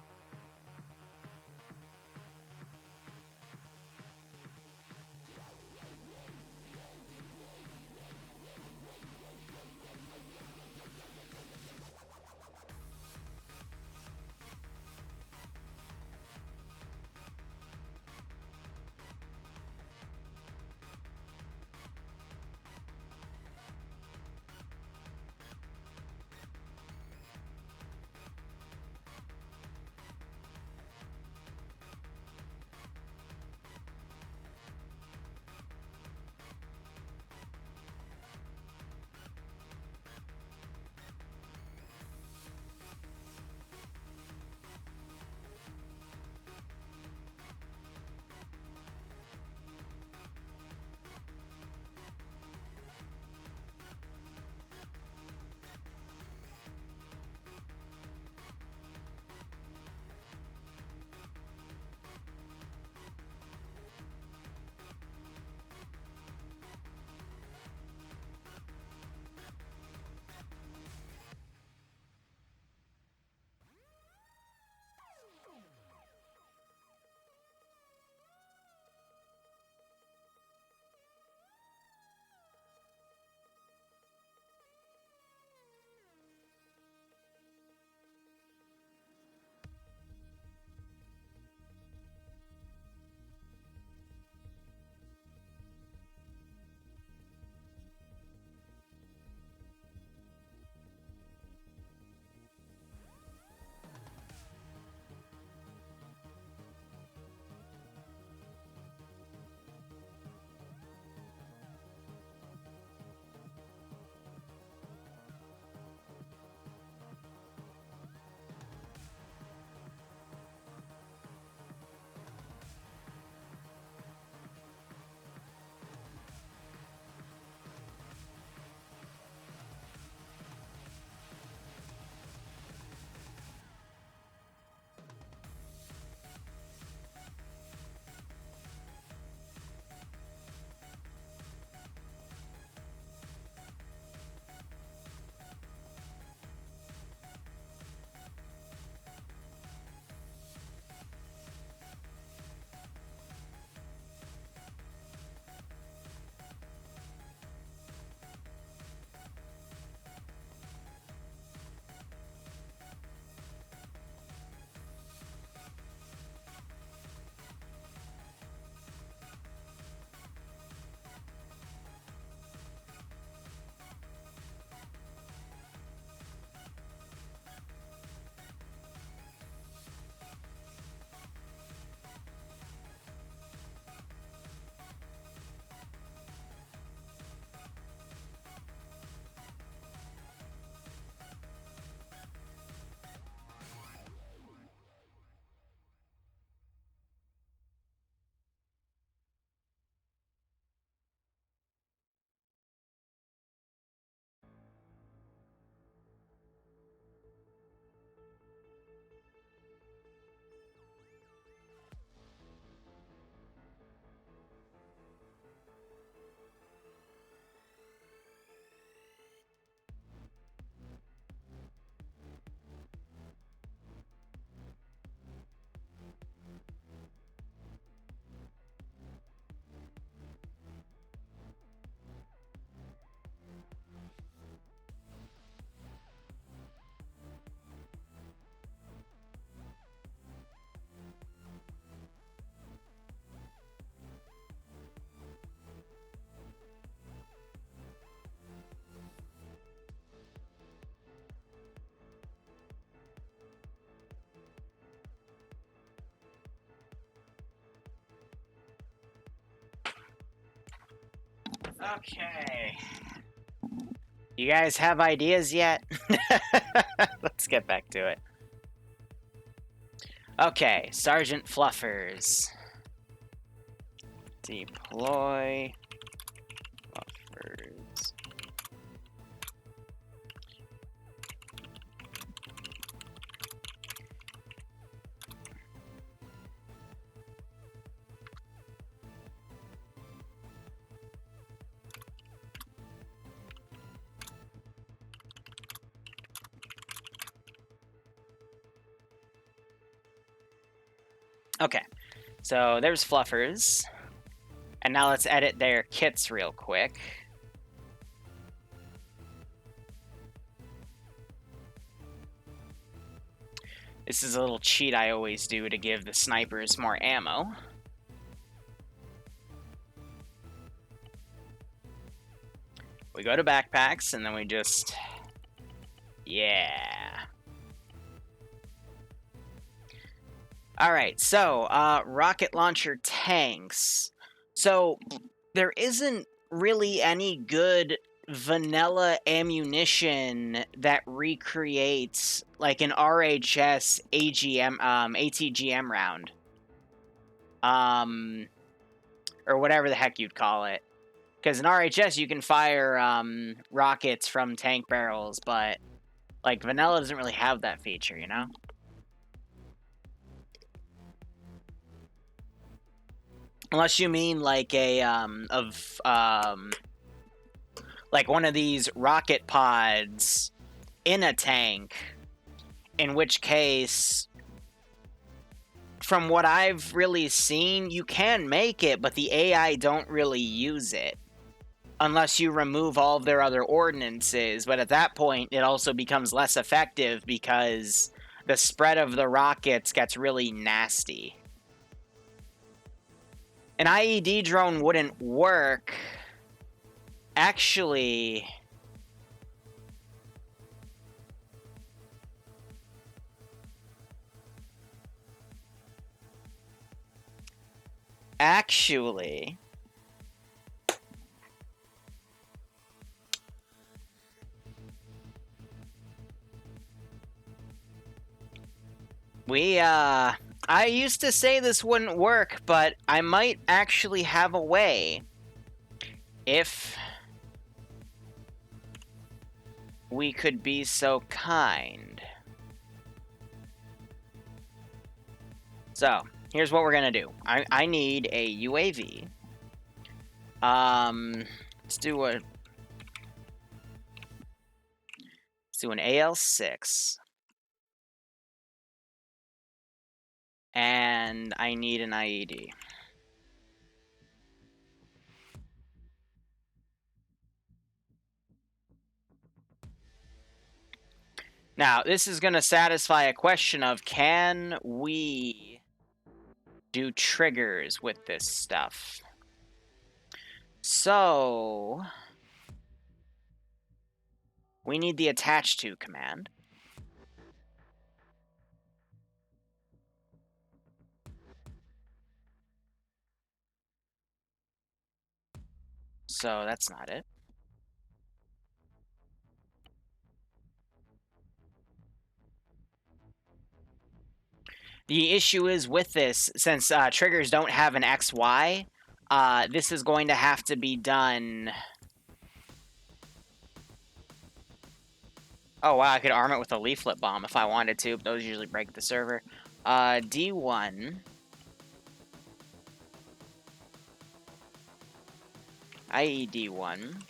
Okay. You guys have ideas yet? Let's get back to it. Okay, Sergeant Fluffers. Deploy Fluffers. Okay, so there's Fluffers. And now let's edit their kits real quick. This is a little cheat I always do to give the snipers more ammo. We go to backpacks, and then we just... Yeah. Alright, so, rocket launcher tanks. So, there isn't really any good vanilla ammunition that recreates, like, an RHS AGM, ATGM round. Or whatever the heck you'd call it. Because in RHS, you can fire, rockets from tank barrels, but, like, vanilla doesn't really have that feature, you know? Unless you mean like a like one of these rocket pods in a tank, in which case, from what I've really seen, you can make it, but the AI don't really use it unless you remove all of their other ordinances. But at that point, it also becomes less effective because the spread of the rockets gets really nasty. An IED drone wouldn't work. Actually... I used to say this wouldn't work, but I might actually have a way. If we could be so kind. So, here's what we're gonna do. I need a UAV. Let's do an AL6. And I need an IED. Now, this is going to satisfy a question of, can we do triggers with this stuff? So, we need the attach to command. So, that's not it. The issue is with this, since triggers don't have an XY, this is going to have to be done... Oh, wow, I could arm it with a leaflet bomb if I wanted to, but those usually break the server. D1. IED1.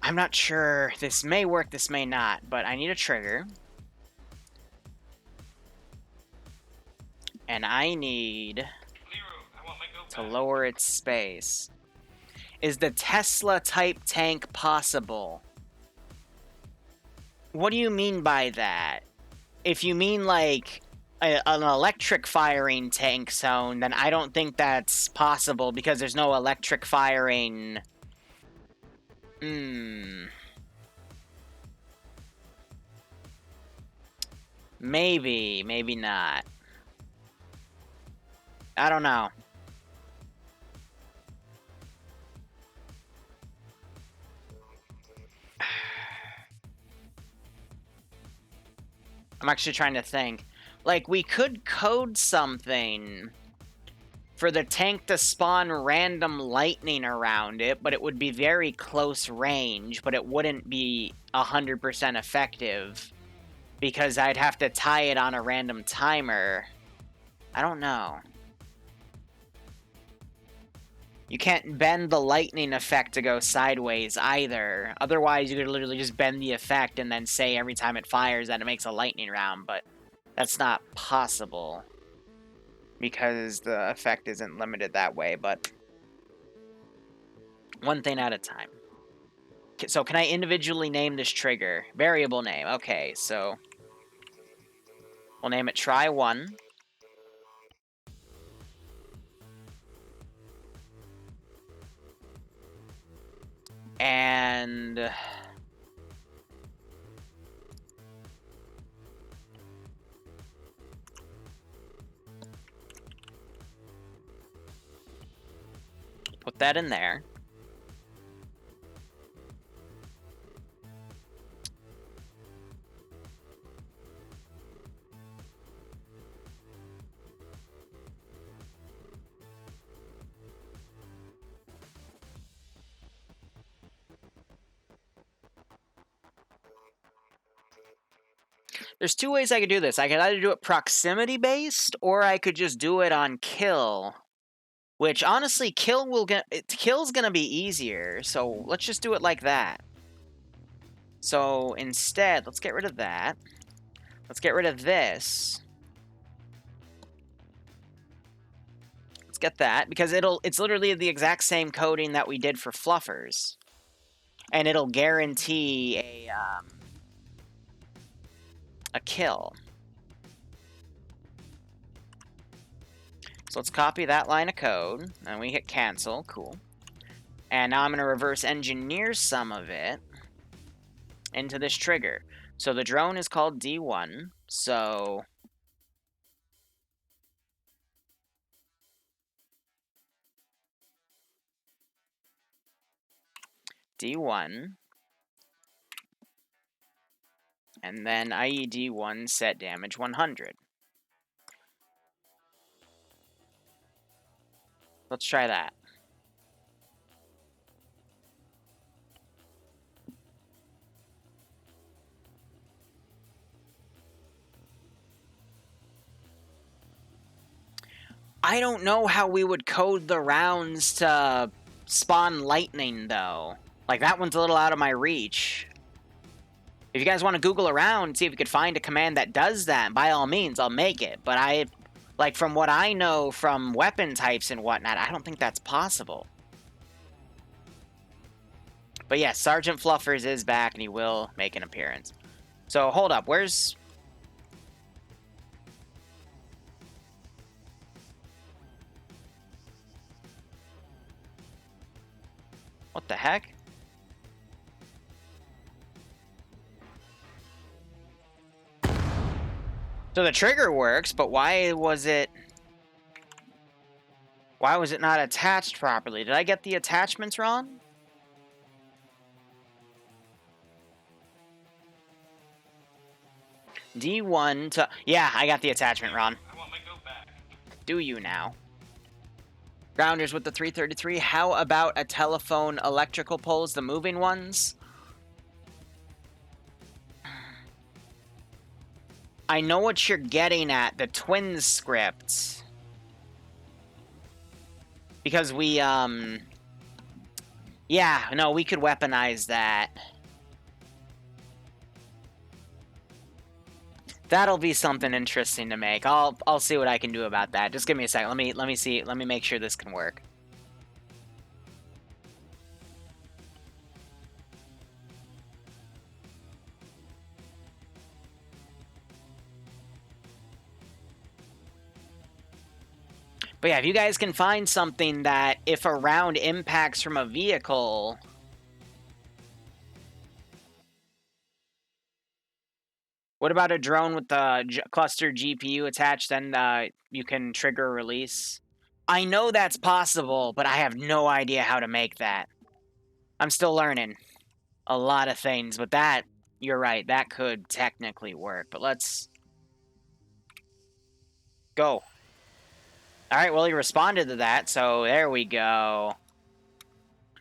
I'm not sure. This may work, this may not, but I need a trigger. And I need to lower its space. Is the Tesla-type tank possible? What do you mean by that? If you mean, like, an electric firing tank zone, then I don't think that's possible because there's no electric firing... Maybe, maybe not. I don't know. I'm actually trying to think. Like, we could code something for the tank to spawn random lightning around it, but it would be very close range, but it wouldn't be 100% effective because I'd have to tie it on a random timer. I don't know. You can't bend the lightning effect to go sideways either. Otherwise, you could literally just bend the effect and then say every time it fires that it makes a lightning round, but that's not possible because the effect isn't limited that way, but one thing at a time. So can I individually name this trigger? Variable name. Okay, so we'll name it try1. And put that in there. There's two ways I could do this. I could either do it proximity based, or I could just do it on kill. Which honestly, kill's gonna be easier. So let's just do it like that. So instead, let's get rid of that. Let's get rid of this. Let's get that because it's literally the exact same coding that we did for fluffers, and it'll guarantee a kill. So let's copy that line of code, and we hit cancel. Cool. And now I'm going to reverse engineer some of it into this trigger. So the drone is called D1. So D1. And then IED1 set damage 100. Let's try that. I don't know how we would code the rounds to spawn lightning, though. Like, that one's a little out of my reach. If you guys want to Google around and see if you could find a command that does that, by all means, I'll make it. But like, from what I know from weapon types and whatnot, I don't think that's possible. But yeah, Sergeant Fluffers is back, and he will make an appearance. So, hold up, where's... What the heck? So the trigger works, but why was it not attached properly? Did I get the attachments wrong? D1 to... Yeah, I got the attachment wrong. I want my goat back. Do you now? Grounders with the 333. How about a telephone electrical poles, the moving ones? I know what you're getting at, the twin script. Because we, yeah, no, we could weaponize that. That'll be something interesting to make. I'll see what I can do about that. Just give me a second. Let me see. Let me make sure this can work. But yeah, if you guys can find something that if a round impacts from a vehicle... What about a drone with the cluster GPU attached? Then you can trigger a release. I know that's possible, but I have no idea how to make that. I'm still learning a lot of things, but that, you're right, that could technically work. But let's go. All right, well, he responded to that, so there we go.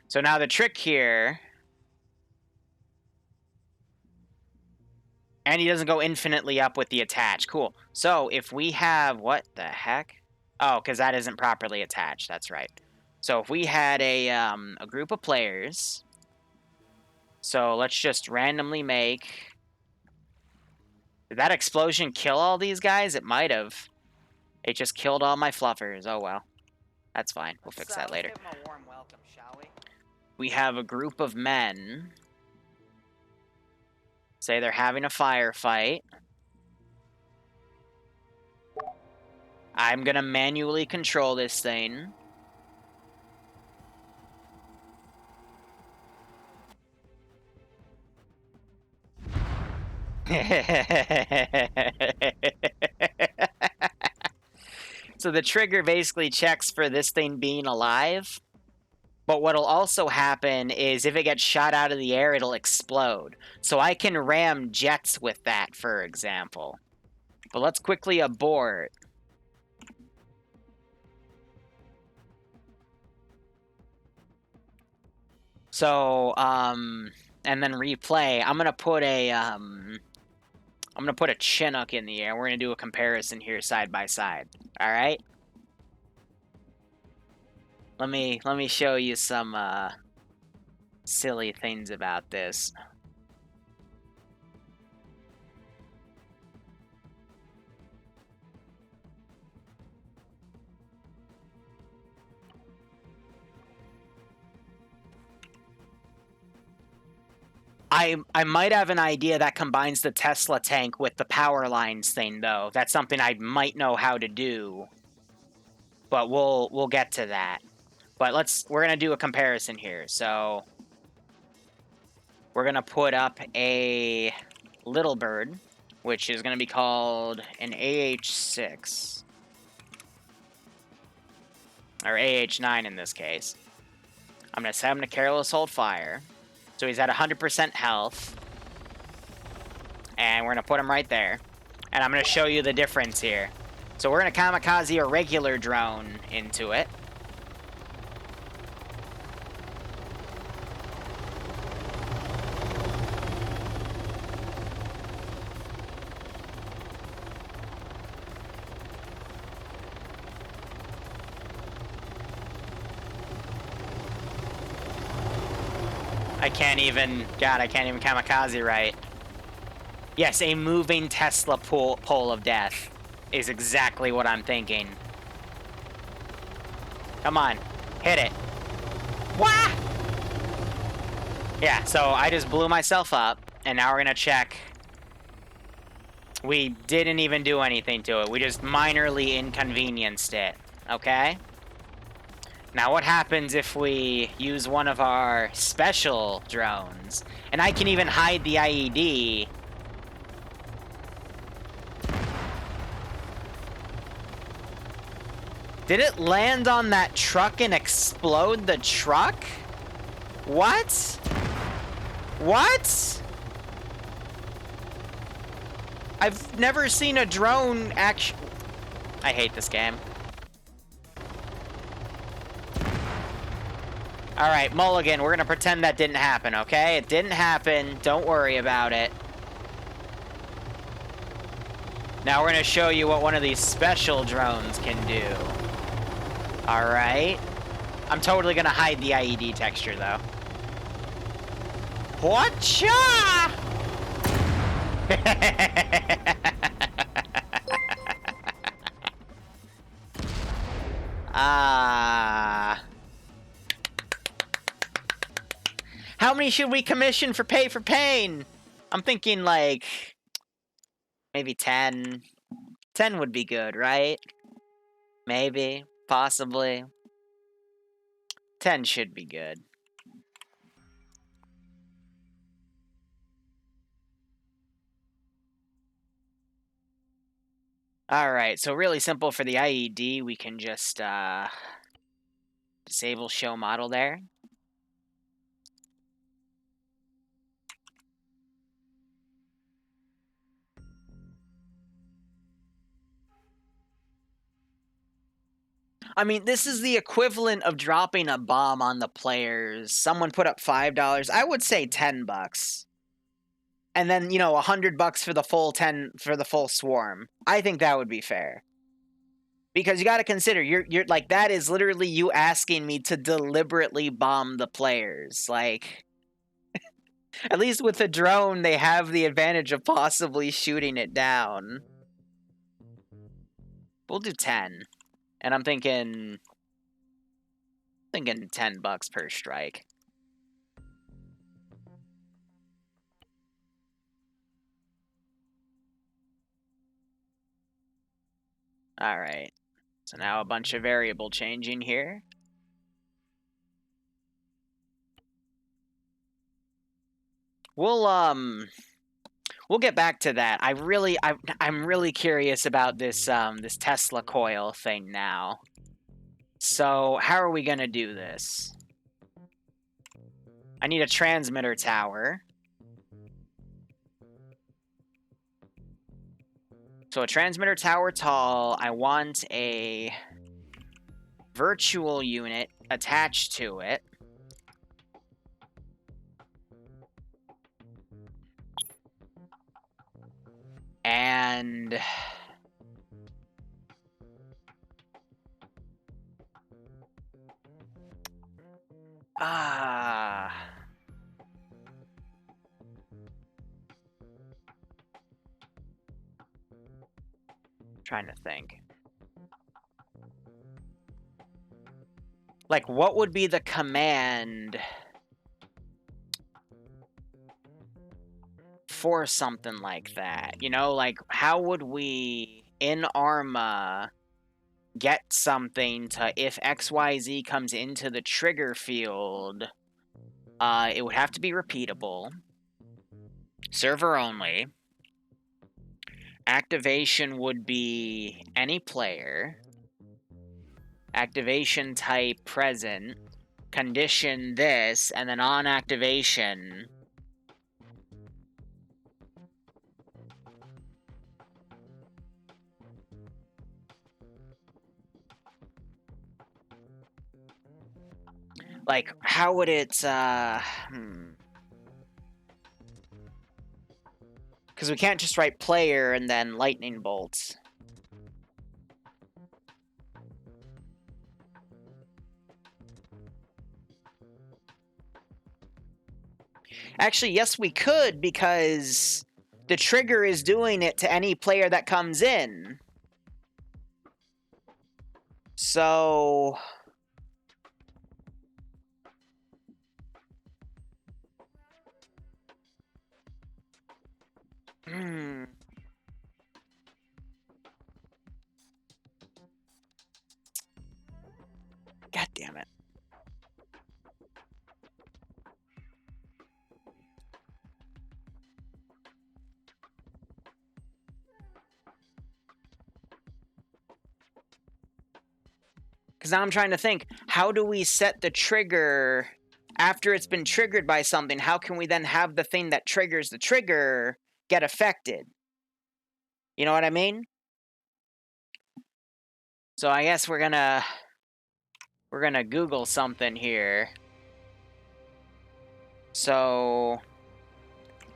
So now the trick here... And he doesn't go infinitely up with the attach. Cool. So if we have... What the heck? Oh, because that isn't properly attached. That's right. So if we had a group of players... So let's just randomly make... Did that explosion kill all these guys? It might have. It just killed all my fluffers. Oh, well. That's fine. We'll fix that later. Let's give 'em a warm welcome, shall we? We have a group of men. Say they're having a firefight. I'm gonna manually control this thing. So the trigger basically checks for this thing being alive. But what'll also happen is if it gets shot out of the air, it'll explode. So I can ram jets with that, for example. But let's quickly abort. So, and then replay. I'm gonna put a Chinook in the air. We're gonna do a comparison here side by side. All right. Let me show you some silly things about this. I might have an idea that combines the Tesla tank with the power lines thing, though. That's something I might know how to do. But we'll get to that. But we're gonna do a comparison here. So we're gonna put up a little bird, which is gonna be called an AH6. Or AH9 in this case. I'm gonna set him to careless hold fire. So he's at 100% health. And we're going to put him right there. And I'm going to show you the difference here. So we're going to kamikaze a regular drone into it. I can't even kamikaze right. Yes, a moving Tesla pole of death is exactly what I'm thinking. Come on, hit it. Wah! Yeah, so I just blew myself up, and now we're gonna check. We didn't even do anything to it. We just minorly inconvenienced it, okay? Now, what happens if we use one of our special drones? And I can even hide the IED. Did it land on that truck and explode the truck? What? What? I've never seen a drone actually... I hate this game. Alright, Mulligan, we're gonna pretend that didn't happen, okay? It didn't happen. Don't worry about it. Now we're gonna show you what one of these special drones can do. Alright. I'm totally gonna hide the IED texture, though. Whatcha? How many should we commission for Pay4Pain? I'm thinking, like, maybe 10. 10 would be good, right? Maybe. Possibly. 10 should be good. Alright, so really simple for the IED, we can just disable show model there. I mean, this is the equivalent of dropping a bomb on the players. Someone put up $5. I would say $10. And then, you know, $100 for the full 10 for the full swarm. I think that would be fair. Because you got to consider, you're like, that is literally you asking me to deliberately bomb the players. Like, at least with the drone, they have the advantage of possibly shooting it down. We'll do 10. And I'm thinking $10 per strike. All right. So now a bunch of variable changing here. We'll get back to that. I'm really curious about this this Tesla coil thing now. So how are we gonna do this? I need a transmitter tower. So a transmitter tower tall. I want a virtual unit attached to it. And trying to think. Like, what would be the command for something like that? You know, like, how would we, in Arma, get something to, if XYZ comes into the trigger field, it would have to be repeatable, server only, activation would be any player, activation type present, condition this, and then on activation, like, how would it, Because we can't just write player and then lightning bolts. Actually, yes, we could, because the trigger is doing it to any player that comes in. So... God damn it. Because now I'm trying to think, how do we set the trigger after it's been triggered by something? How can we then have the thing that triggers the trigger get affected? You know what I mean? So I guess we're gonna Google something here. So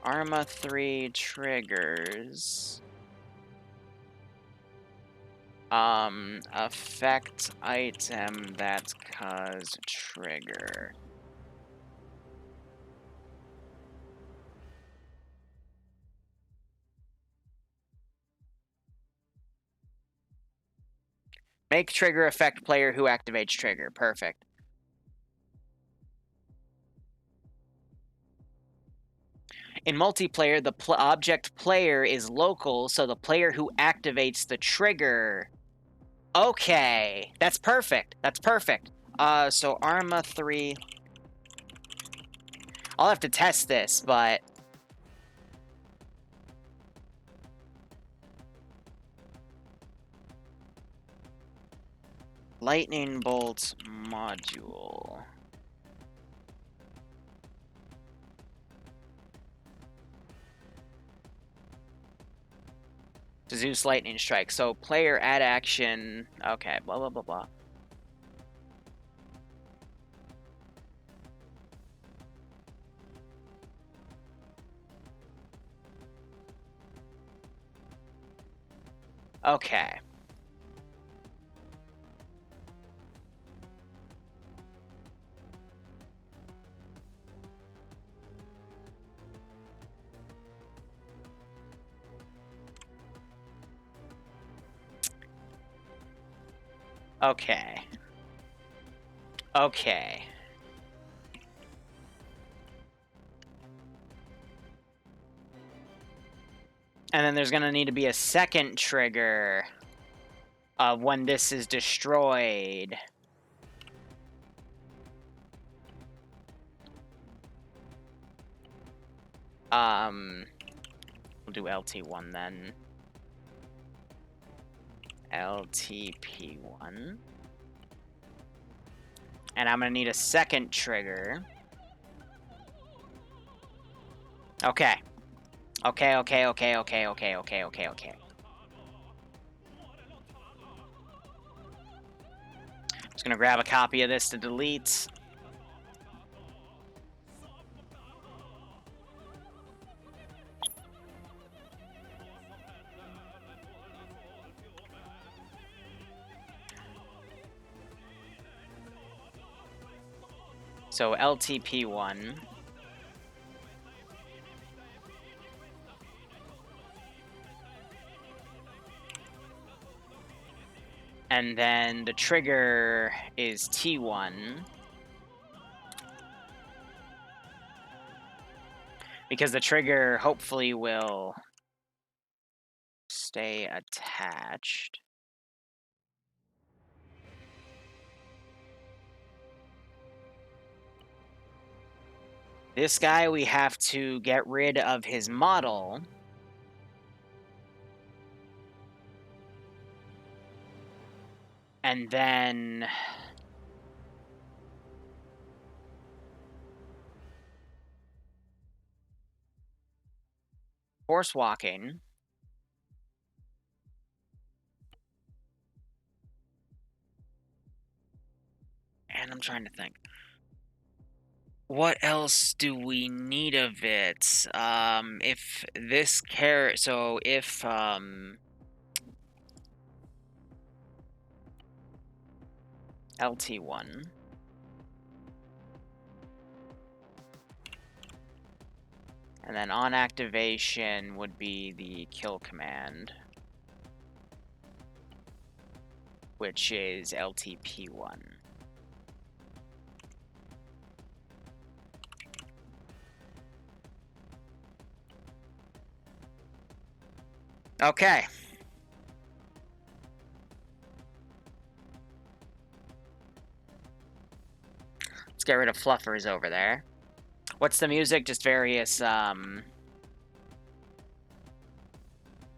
Arma 3 triggers. Affect item that cause trigger. Make trigger affect player who activates trigger. Perfect. In multiplayer, the object player is local, so the player who activates the trigger... Okay, that's perfect. That's perfect. So Arma 3... I'll have to test this, but... Lightning bolt module. Zeus lightning strike. So player add action. Okay, blah blah blah blah. Okay. Okay. Okay. And then there's gonna need to be a second trigger of when this is destroyed. We'll do LT1 then. LTP1. And I'm gonna need a second trigger. Okay. Okay. Just gonna grab a copy of this to delete. So LTP1. And then the trigger is T1. Because the trigger hopefully will stay attached. This guy, we have to get rid of his model. And then horse walking. And I'm trying to think. What else do we need of it? If this so if LT1. And then on activation would be the kill command, which is LTP1. Okay. Let's get rid of fluffers over there. What's the music? Just various,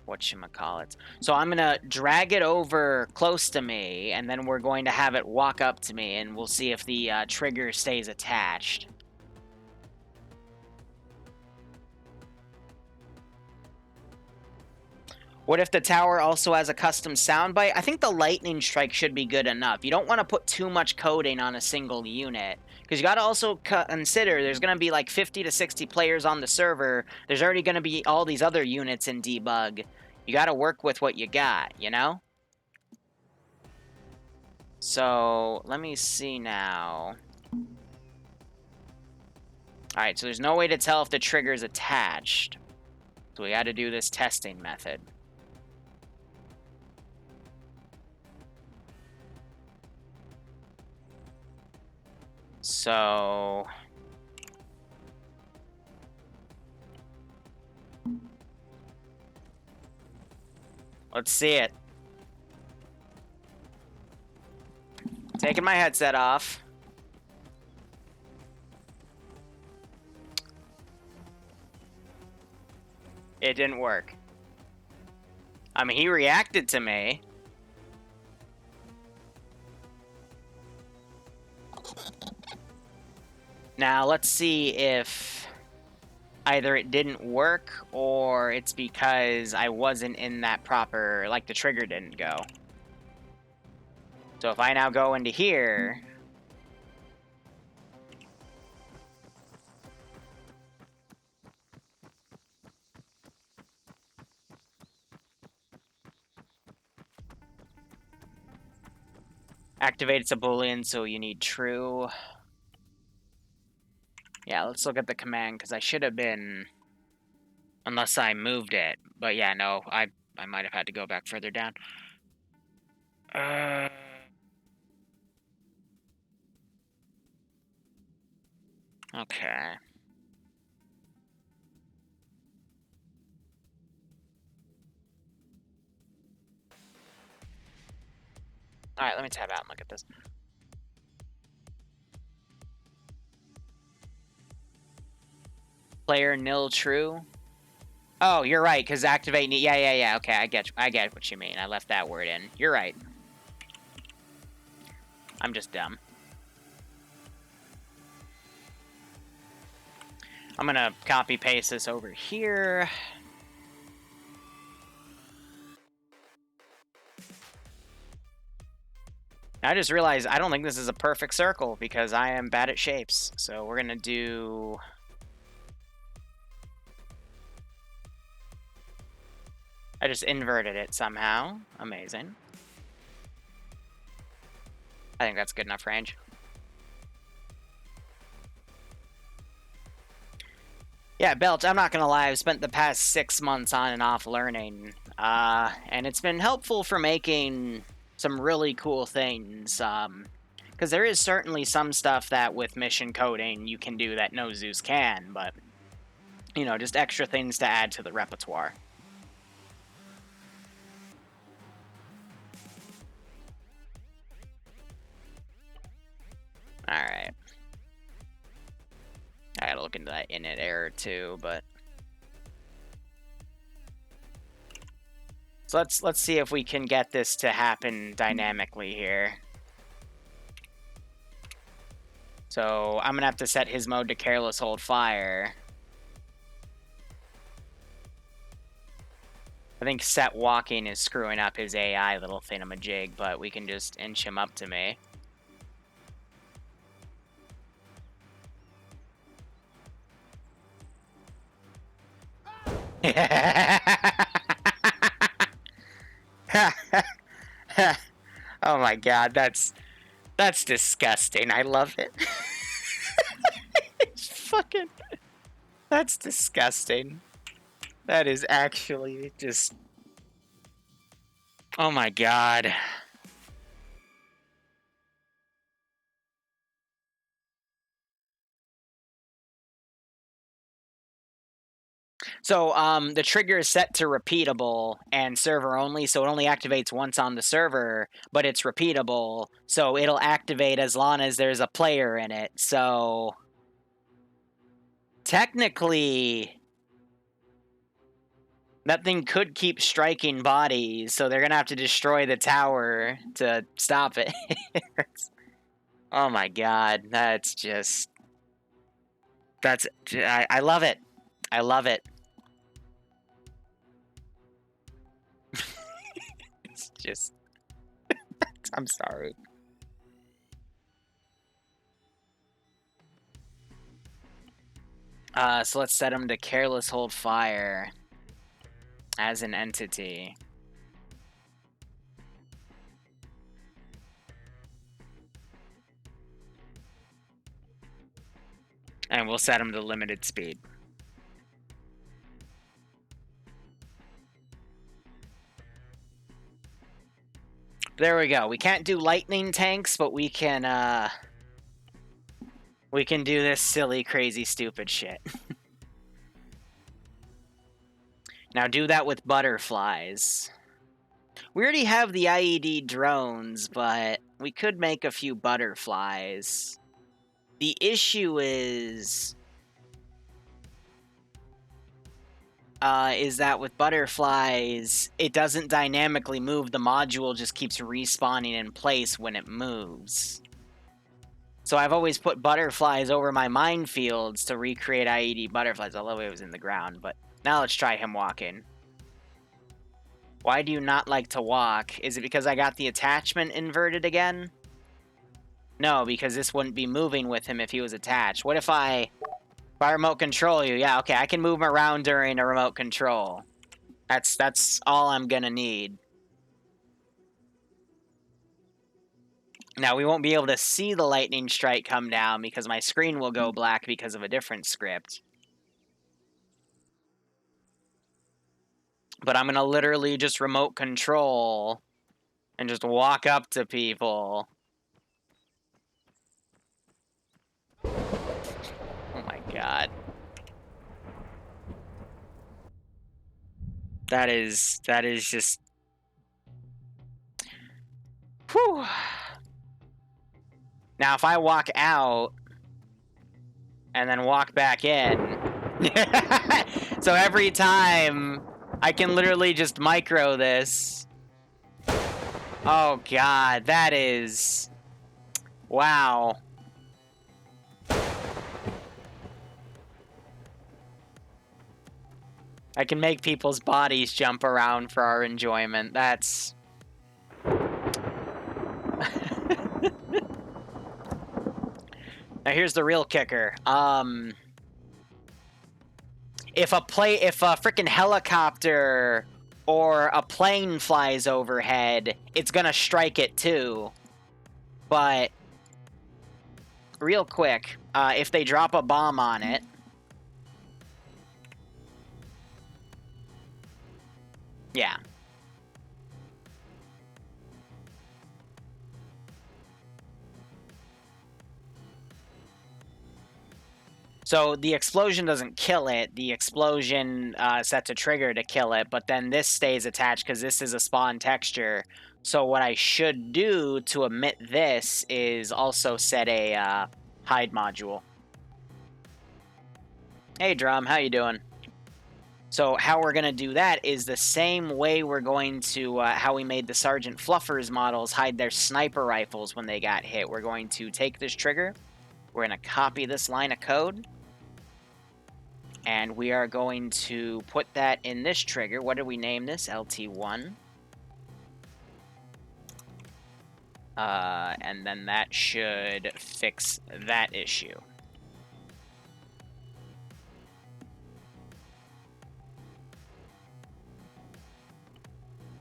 whatchamacallit. So I'm gonna drag it over close to me, and then we're going to have it walk up to me, and we'll see if the trigger stays attached. What if the tower also has a custom soundbite? I think the lightning strike should be good enough. You don't want to put too much coding on a single unit, because you got to also consider there's going to be like 50 to 60 players on the server. There's already going to be all these other units in debug. You got to work with what you got, you know? So, let me see now. Alright, so there's no way to tell if the trigger's attached. So we got to do this testing method. So let's see it. Taking my headset off. It didn't work. I mean, he reacted to me. Now, let's see if either it didn't work or it's because I wasn't in that proper, like the trigger didn't go. So if I now go into here, activates a boolean, so you need true. Yeah, let's look at the command, because I should have been, unless I moved it. But yeah, no, I might have had to go back further down. Okay. Alright, let me tab out and look at this. Player nil true. Oh, you're right, because activate... Yeah. Okay, I get what you mean. I left that word in. You're right. I'm just dumb. I'm gonna copy-paste this over here. I just realized I don't think this is a perfect circle because I am bad at shapes. So we're gonna do... I just inverted it somehow. Amazing. I think that's good enough range. Yeah, Belch, I'm not gonna lie, I've spent the past 6 months on and off learning, and it's been helpful for making some really cool things, because there is certainly some stuff that with mission coding you can do that no Zeus can, but, you know, just extra things to add to the repertoire. Alright. I gotta look into that init error too, but... So let's see if we can get this to happen dynamically here. So I'm gonna have to set his mode to careless hold fire. I think set walking is screwing up his AI little thingamajig, but we can just inch him up to me. Oh my god, that's disgusting. I love it. It's fucking... That's disgusting. That is actually just... Oh my god. So, the trigger is set to repeatable and server only, so it only activates once on the server, but it's repeatable, so it'll activate as long as there's a player in it, so... Technically... That thing could keep striking bodies, so they're gonna have to destroy the tower to stop it. Oh my god, that's just... That's... I love it. I love it. It's just... I'm sorry. So let's set him to careless hold fire as an entity. And we'll set him to limited speed. There we go. We can't do lightning tanks, but we can do this silly, crazy, stupid shit. Now do that with butterflies. We already have the IED drones, but we could make a few butterflies. The issue is that with butterflies, it doesn't dynamically move. The module just keeps respawning in place when it moves. So I've always put butterflies over my minefields to recreate IED butterflies, although it was in the ground. But now let's try him walking. Why do you not like to walk? Is it because I got the attachment inverted again? No, because this wouldn't be moving with him if he was attached. What if I remote control you? Yeah, okay, I can move him around during a remote control. That's all I'm gonna need. Now, we won't be able to see the lightning strike come down because my screen will go black because of a different script. But I'm gonna literally just remote control and just walk up to people. Oh my god. That is just... Whew. Now, if I walk out and then walk back in... So every time, I can literally just micro this. Oh god, that is... Wow. I can make people's bodies jump around for our enjoyment. That's... Now here's the real kicker. If a frickin' helicopter or a plane flies overhead, it's gonna strike it too. But real quick, if they drop a bomb on it, yeah. So the explosion doesn't kill it. The explosion sets a trigger to kill it, but then this stays attached because this is a spawn texture. So what I should do to emit this is also set a hide module. Hey, Drum, how you doing? So how we're going to do that is the same way we're going to, how we made the Sergeant Fluffers models hide their sniper rifles when they got hit. We're going to take this trigger, we're going to copy this line of code, and we are going to put that in this trigger. What did we name this? LT1. And then that should fix that issue.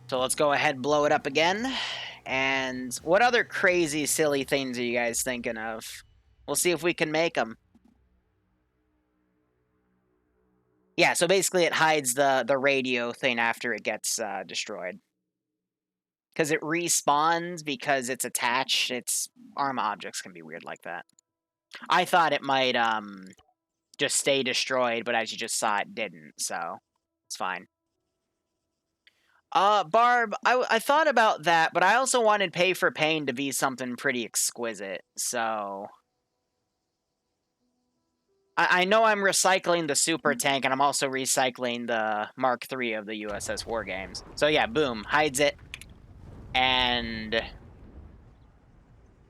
So let's go ahead and blow it up again. And what other crazy, silly things are you guys thinking of? We'll see if we can make them. Yeah, so basically it hides the radio thing after it gets destroyed. Because it respawns because it's attached. Its ARMA objects can be weird like that. I thought it might just stay destroyed, but as you just saw, it didn't, so it's fine. Barb, I thought about that, but I also wanted Pay4Pain to be something pretty exquisite, so... I know I'm recycling the Super Tank, and I'm also recycling the Mark III of the USS War Games. So yeah, boom, hides it, and...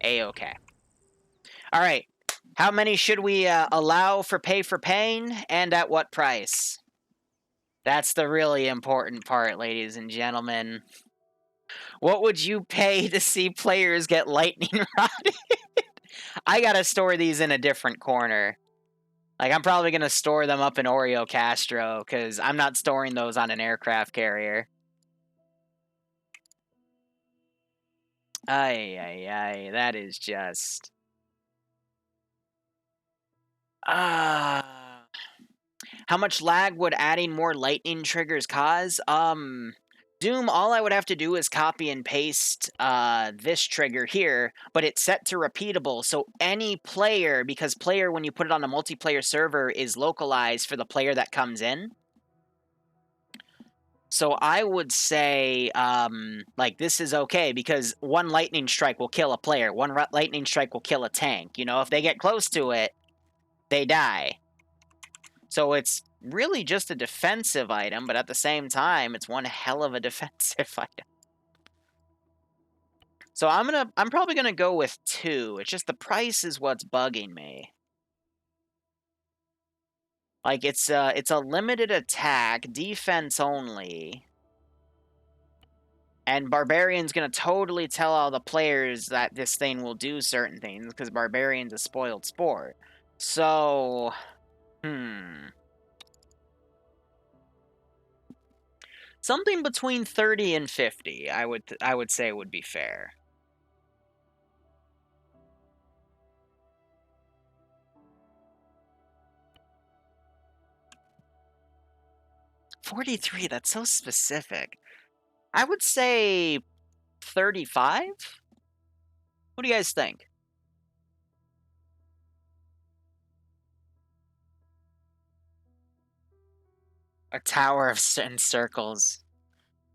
A-okay. Alright, how many should we allow for Pay4Pain, and at what price? That's the really important part, ladies and gentlemen. What would you pay to see players get lightning rodded? I gotta store these in a different corner. Like, I'm probably gonna store them up in Oreo Castro, because I'm not storing those on an aircraft carrier. Ay, that is just... How much lag would adding more lightning triggers cause? Doom, all I would have to do is copy and paste this trigger here, but it's set to repeatable, so any player, because player, when you put it on a multiplayer server, is localized for the player that comes in. So I would say, like, this is okay, because one lightning strike will kill a player, one lightning strike will kill a tank. You know, if they get close to it, they die. So it's really just a defensive item, but at the same time, it's one hell of a defensive item. So I'm probably gonna go with 2. It's just the price is what's bugging me. Like it's a limited attack, defense only. And Barbarian's gonna totally tell all the players that this thing will do certain things, because Barbarian's a spoiled sport. So, something between 30 and 50, I would say would be fair. $43, that's so specific. I would say 35? What do you guys think? A tower of circles.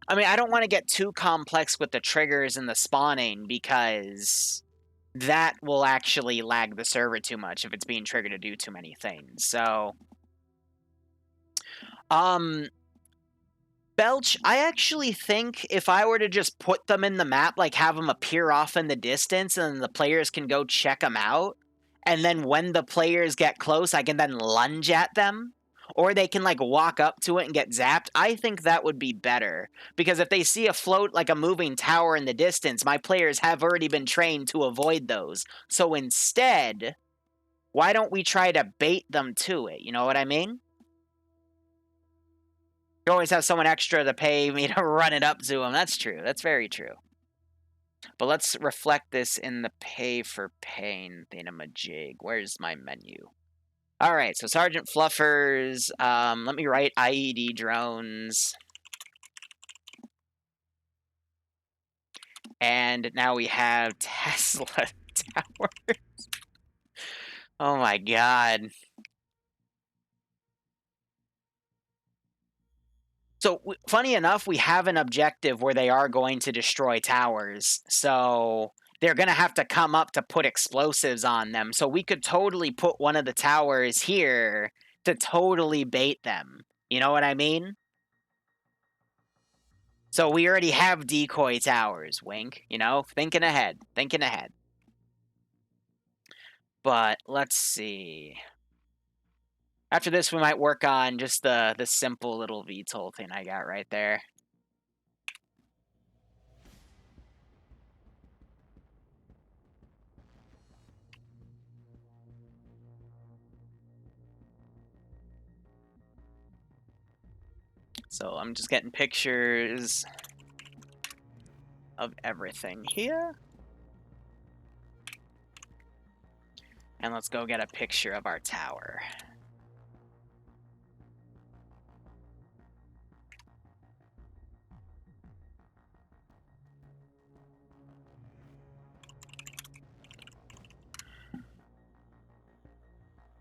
I mean, I don't want to get too complex with the triggers and the spawning, because that will actually lag the server too much if it's being triggered to do too many things. So, Belch, I actually think if I were to just put them in the map, like have them appear off in the distance, and the players can go check them out, and then when the players get close, I can then lunge at them, or they can like walk up to it and get zapped, I think that would be better. Because if they see a float, like a moving tower in the distance, my players have already been trained to avoid those. So instead, why don't we try to bait them to it? You know what I mean? You always have someone extra to pay me to run it up to them. That's true. That's very true. But let's reflect this in the Pay4Pain thingamajig. Where's my menu? All right, so Sergeant Fluffers. Let me write IED drones. And now we have Tesla towers. Oh my god. So, funny enough, we have an objective where they are going to destroy towers. So, they're going to have to come up to put explosives on them. So, we could totally put one of the towers here to totally bait them. You know what I mean? So, we already have decoy towers, wink. You know? Thinking ahead. Thinking ahead. But, let's see. After this, we might work on just the simple little VTOL thing I got right there. So I'm just getting pictures of everything here. And let's go get a picture of our tower.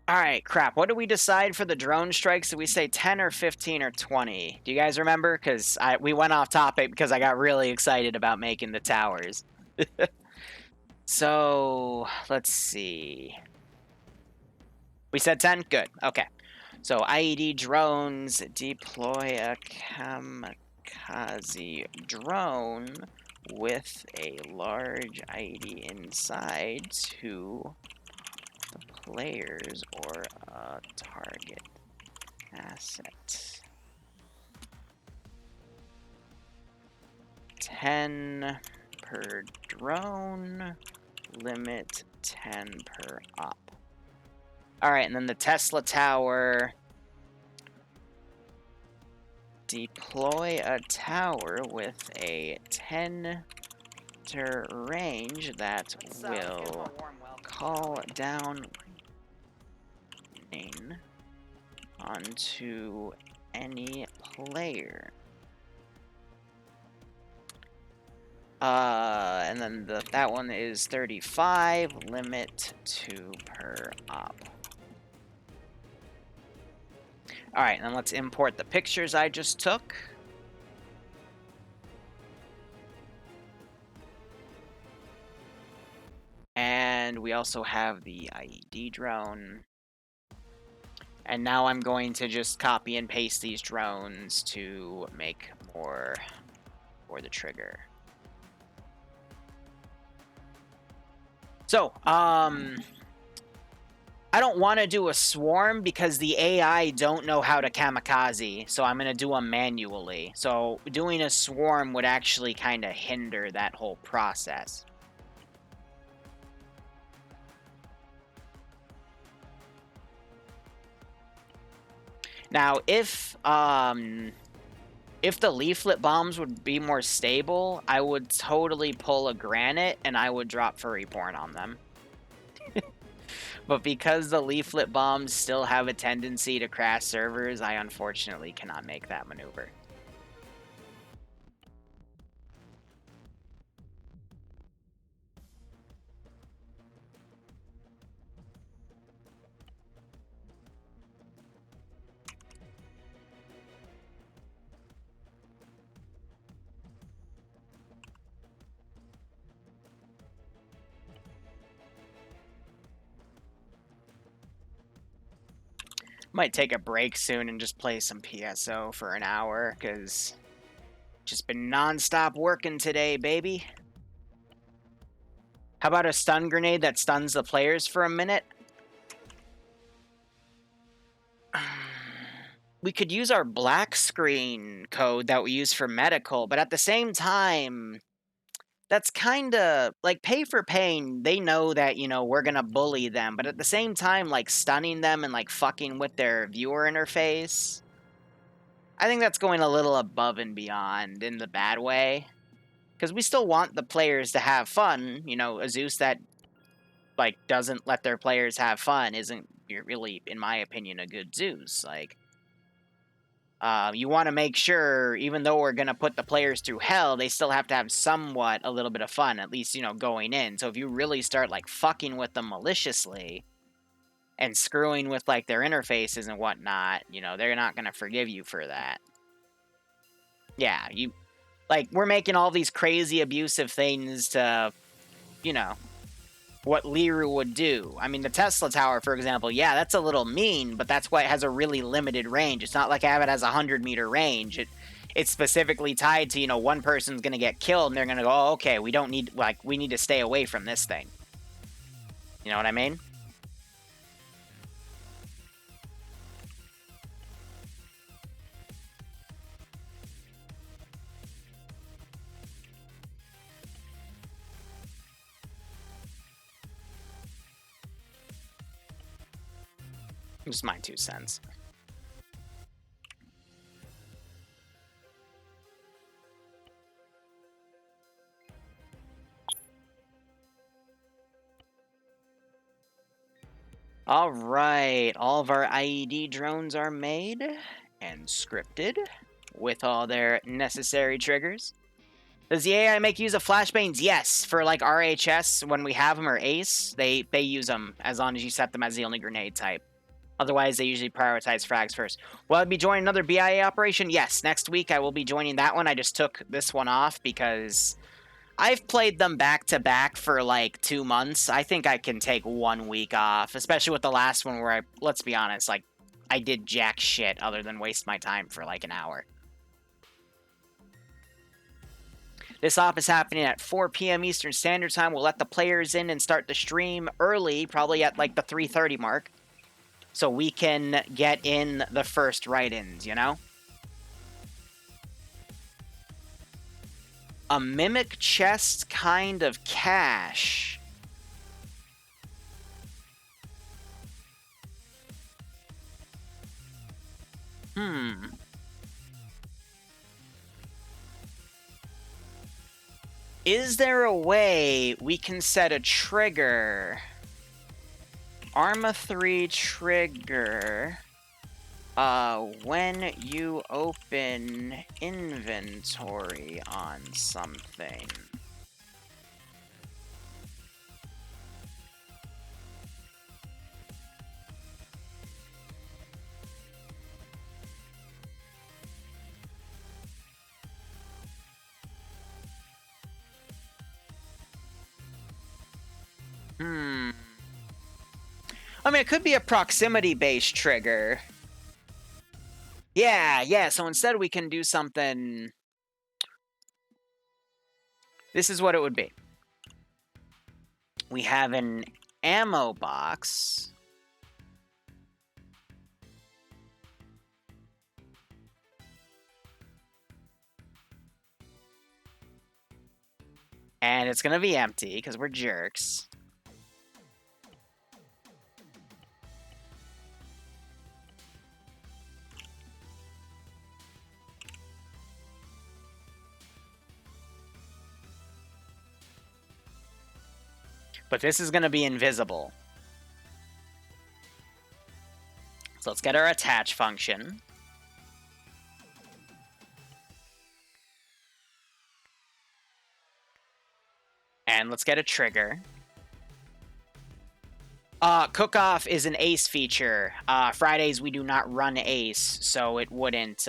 Alright, crap. What did we decide for the drone strikes? Did we say 10 or 15 or 20? Do you guys remember? Because we went off topic because I got really excited about making the towers. So, let's see. We said 10? Good. Okay. So, IED drones, deploy a kamikaze drone with a large IED inside to the players or a target asset. 10 per drone, limit 10 per op. Alright, and then the Tesla tower. Deploy a tower with a 10-meter range that will call down onto any player. And then that one is 35, limit 2 per op. Alright, then let's import the pictures I just took. And we also have the IED drone. And now I'm going to just copy and paste these drones to make more for the trigger. So, I don't want to do a swarm because the AI don't know how to kamikaze, so I'm going to do them manually. So doing a swarm would actually kind of hinder that whole process. Now, if the leaflet bombs would be more stable, I would totally pull a granite and I would drop furry porn on them. But because the leaflet bombs still have a tendency to crash servers, I unfortunately cannot make that maneuver. Might take a break soon and just play some PSO for an hour, because just been non-stop working today, baby. How about a stun grenade that stuns the players for a minute? We could use our black screen code that we use for medical, but at the same time, that's kind of like Pay4Pain. They know that, you know, we're going to bully them, but at the same time, like stunning them and like fucking with their viewer interface, I think that's going a little above and beyond in the bad way. Because we still want the players to have fun. You know, a Zeus that like doesn't let their players have fun isn't really, in my opinion, a good Zeus. Like, you want to make sure, even though we're going to put the players through hell, they still have to have somewhat a little bit of fun, at least, you know, going in. So if you really start, like, fucking with them maliciously and screwing with, like, their interfaces and whatnot, you know, they're not going to forgive you for that. Yeah, like, we're making all these crazy abusive things to, you know, what Liru would do. I mean, the Tesla Tower, for example, yeah, that's a little mean, but that's why it has a really limited range. It's not like it has a 100-meter range. It's specifically tied to, you know, one person's going to get killed, and they're going to go, oh, okay, we need to stay away from this thing. You know what I mean? Just my 2 cents. All right, all of our IED drones are made and scripted with all their necessary triggers. Does the AI make use of flashbangs? Yes, for like RHS when we have them, or ACE, they use them as long as you set them as the only grenade type. Otherwise, they usually prioritize frags first. Will I be joining another BIA operation? Yes, next week I will be joining that one. I just took this one off because I've played them back-to-back for like 2 months. I think I can take 1 week off, especially with the last one where let's be honest, like, I did jack shit other than waste my time for like an hour. This op is happening at 4 p.m. Eastern Standard Time. We'll let the players in and start the stream early, probably at like the 3:30 mark, so we can get in the first write-ins, you know? A mimic chest kind of cache. Is there a way we can set a trigger? Arma 3 trigger. When you open inventory on something. I mean, it could be a proximity-based trigger. Yeah, so instead we can do something... This is what it would be. We have an ammo box. And it's gonna be empty, because we're jerks. But this is gonna be invisible. So let's get our attach function. And let's get a trigger. Cook-off is an Ace feature. Fridays we do not run Ace, so it wouldn't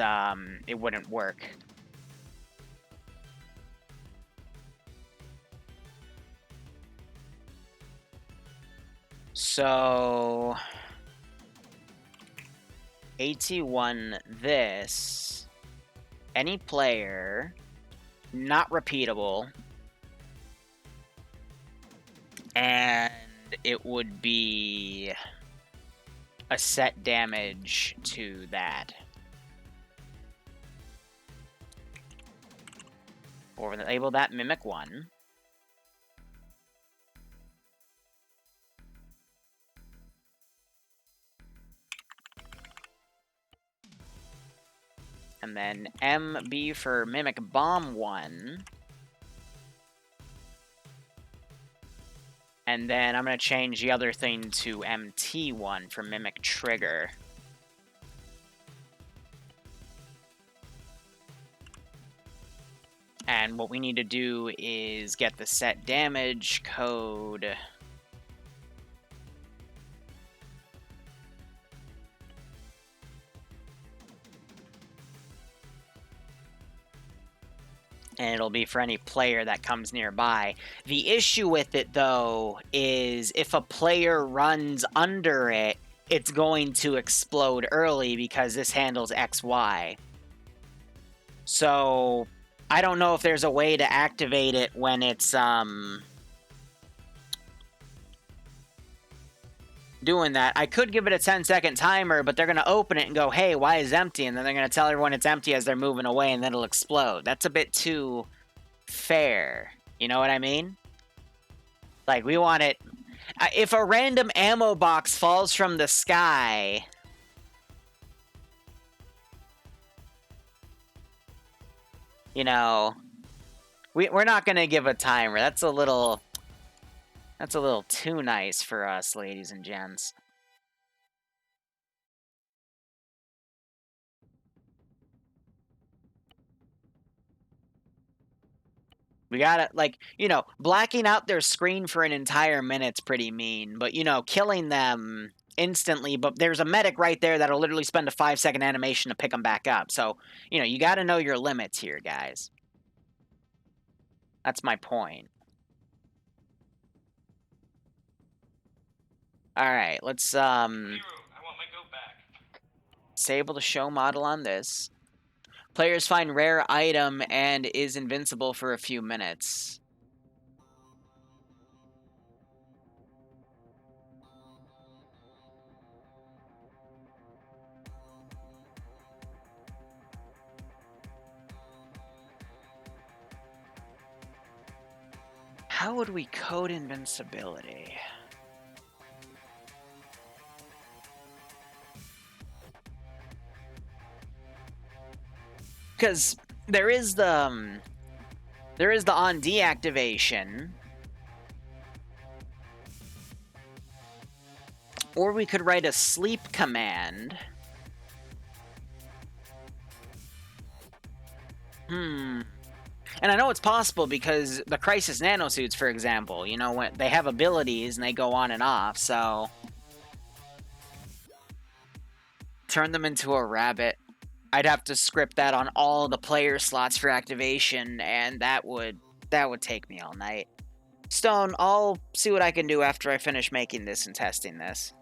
work. So 81 this. Any player, not repeatable. And it would be a set damage to that. Or label that Mimic 1. And then MB for Mimic Bomb 1. And then I'm going to change the other thing to MT1 for Mimic Trigger. And what we need to do is get the set damage code. And it'll be for any player that comes nearby. The issue with it, though, is if a player runs under it, it's going to explode early because this handles XY. So I don't know if there's a way to activate it when it's doing that. I could give it a 10-second timer, but they're going to open it and go, hey, why is it empty? And then they're going to tell everyone it's empty as they're moving away, and then it'll explode. That's a bit too fair. You know what I mean? Like, we want it... if a random ammo box falls from the sky... You know... We're not going to give a timer. That's a little too nice for us, ladies and gents. We gotta, like, you know, blacking out their screen for an entire minute's pretty mean, but, you know, killing them instantly, but there's a medic right there that'll literally spend a 5-second animation to pick them back up. So, you know, you gotta know your limits here, guys. That's my point. Alright, let's, Liru, I want my goat back. disable the show model on this. Players find rare item and is invincible for a few minutes. How would we code invincibility? Because there is the on deactivation, or we could write a sleep command. And I know it's possible because the Crisis Nanosuits, for example, you know, when they have abilities and they go on and off, so turn them into a rabbit. I'd have to script that on all the player slots for activation, and that would take me all night. Stone, I'll see what I can do after I finish making this and testing this.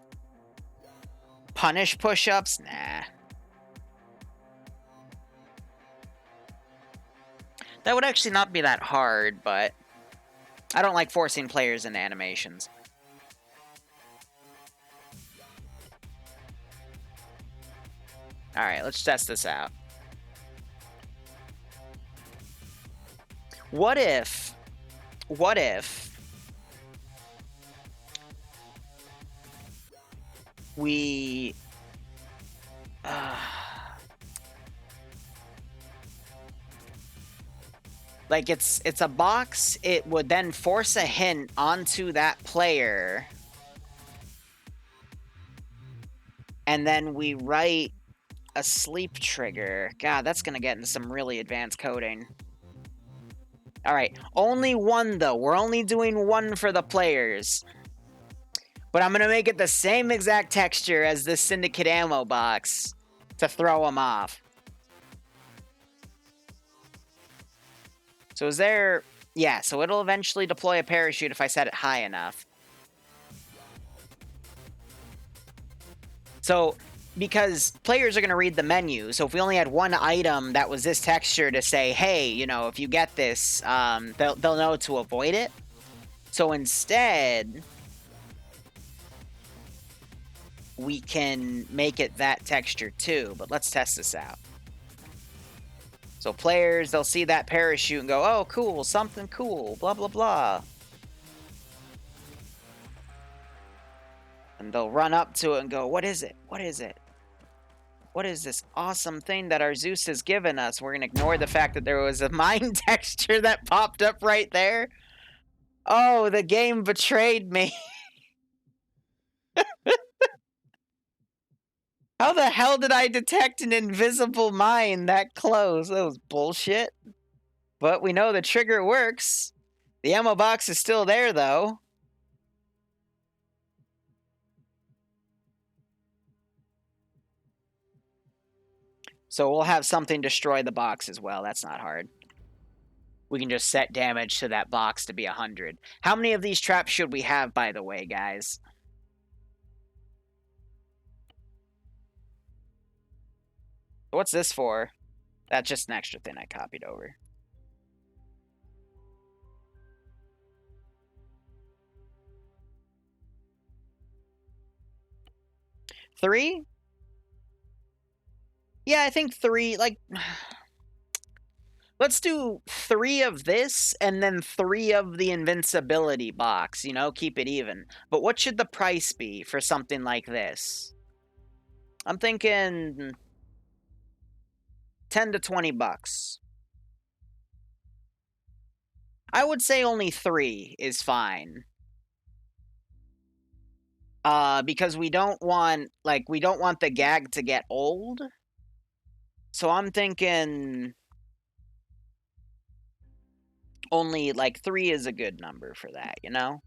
Punish push-ups? Nah. That would actually not be that hard, but I don't like forcing players into animations. Alright, let's test this out. What if we like it's a box, it would then force a hint onto that player, and then we write a sleep trigger. God, that's gonna get into some really advanced coding. Alright, only one though. We're only doing one for the players. But I'm gonna make it the same exact texture as this Syndicate ammo box to throw them off. So is there... Yeah, so it'll eventually deploy a parachute if I set it high enough. So, because players are going to read the menu, so if we only had one item that was this texture to say, hey, you know, if you get this, they'll know to avoid it. So instead, we can make it that texture too, but let's test this out. So players, they'll see that parachute and go, oh, cool, something cool, blah, blah, blah. And they'll run up to it and go, what is it? What is it? What is this awesome thing that our Zeus has given us? We're going to ignore the fact that there was a mine texture that popped up right there. Oh, the game betrayed me. How the hell did I detect an invisible mine that close? That was bullshit. But we know the trigger works. The ammo box is still there, though. So we'll have something destroy the box as well. That's not hard. We can just set damage to that box to be 100. How many of these traps should we have, by the way, guys? What's this for? That's just an extra thing I copied over. Three? Yeah, I think 3, like... Let's do 3 of this, and then 3 of the invincibility box, you know, keep it even. But what should the price be for something like this? I'm thinking... 10 to 20 bucks. I would say only 3 is fine. Because we don't want, like, we don't want the gag to get old. So I'm thinking... only, like, 3 is a good number for that, you know?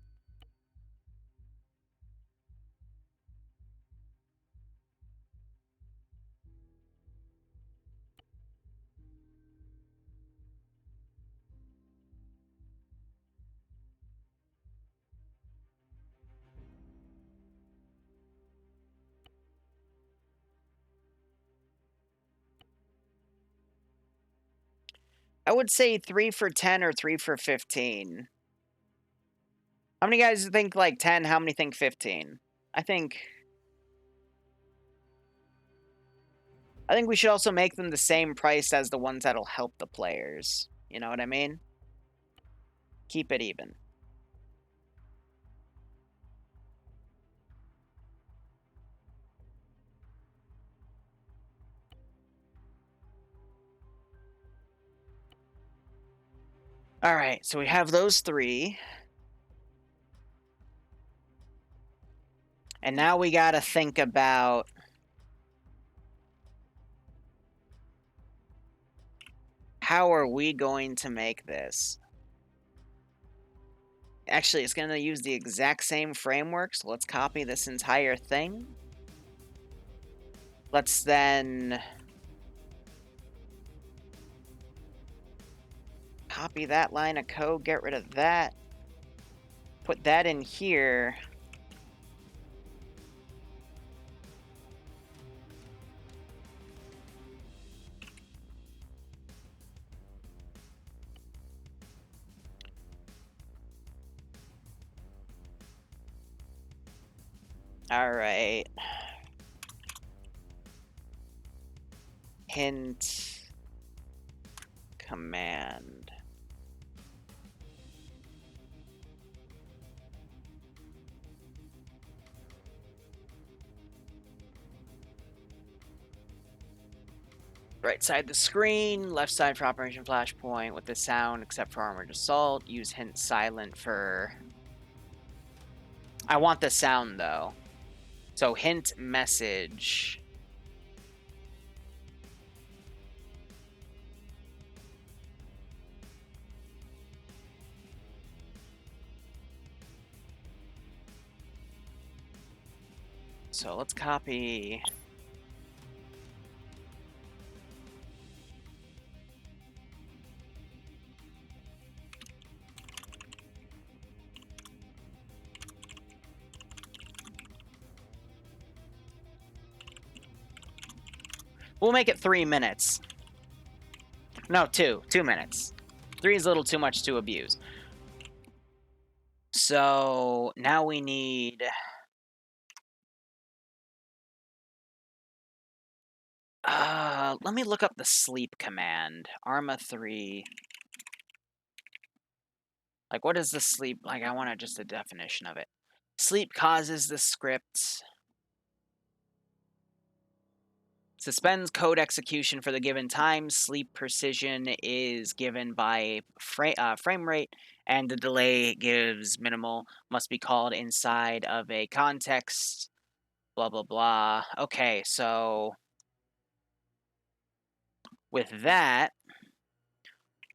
I would say 3 for 10 or 3 for 15. How many guys think, like, 10? How many think 15? I think we should also make them the same price as the ones that'll help the players. You know what I mean? Keep it even. Alright, so we have those 3. And now we gotta think about... how are we going to make this? Actually, it's going to use the exact same framework, so let's copy this entire thing. Let's then... copy that line of code, get rid of that. Put that in here. All right. Hint command. Right side of the screen, left side for Operation Flashpoint with the sound except for Armored Assault. Use hint silent for... I want the sound though. So hint message. So let's copy. We'll make it 3 minutes. No, 2. 2 minutes. 3 is a little too much to abuse. So now we need... let me look up the sleep command. Arma 3. Like, what is the sleep? Like, I want just a definition of it. Sleep causes the script. Suspends code execution for the given time. Sleep precision is given by frame rate, and the delay gives minimal. Must be called inside of a context. Blah, blah, blah. Okay, so... with that...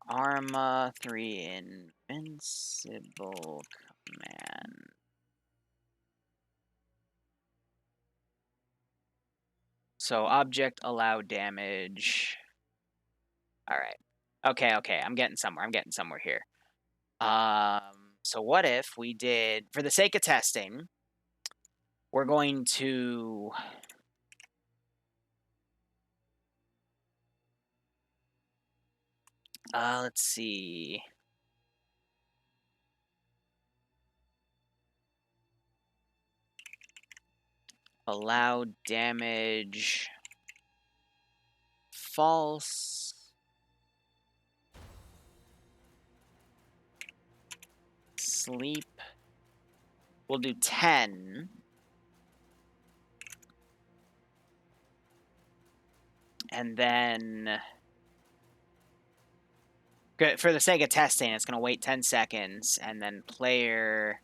Arma 3 invincible command. So object allow damage. All right. Okay. I'm getting somewhere. Here. So what if we did, for the sake of testing, we're going to let's see. Allow damage false. Sleep. We'll do 10. And then for the sake of testing, it's going to wait 10 seconds and then player.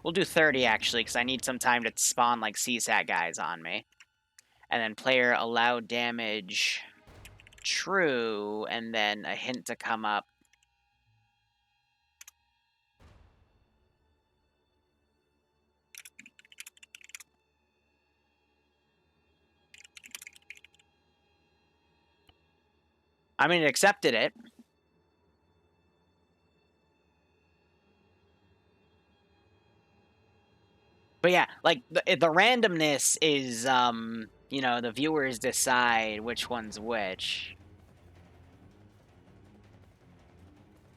We'll do 30 actually, because I need some time to spawn like CSAT guys on me. And then player allow damage true, and then a hint to come up. I mean, it accepted it. But yeah, like, the randomness is, you know, the viewers decide which one's which.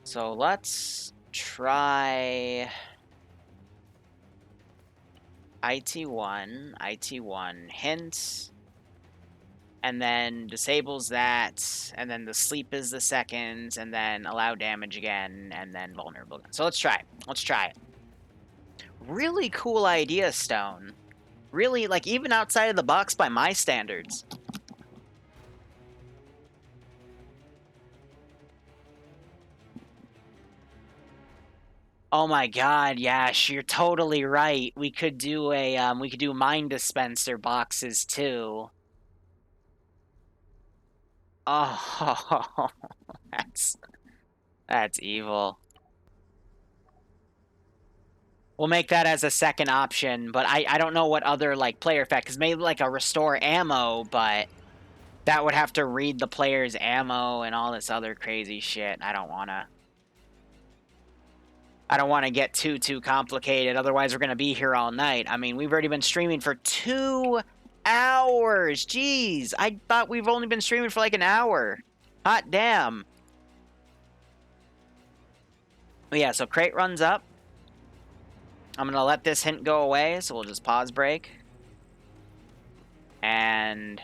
So let's try IT1, hints, and then disables that, and then the sleep is the seconds, and then allow damage again, and then vulnerable again. So let's try it. Really cool idea, Stone. Really, like, even outside of the box by my standards. Oh my god, Yash, you're totally right. We could do a, we could do mine dispenser boxes, too. Oh, that's evil. We'll make that as a second option, but I don't know what other, like, player effect, because maybe, like, a restore ammo, but that would have to read the player's ammo and all this other crazy shit. I don't want to get too complicated, otherwise we're going to be here all night. I mean, we've already been streaming for 2 hours. Jeez, I thought we've only been streaming for, like, an hour. Hot damn. But yeah, so crate runs up. I'm gonna let this hint go away, so we'll just pause break. And...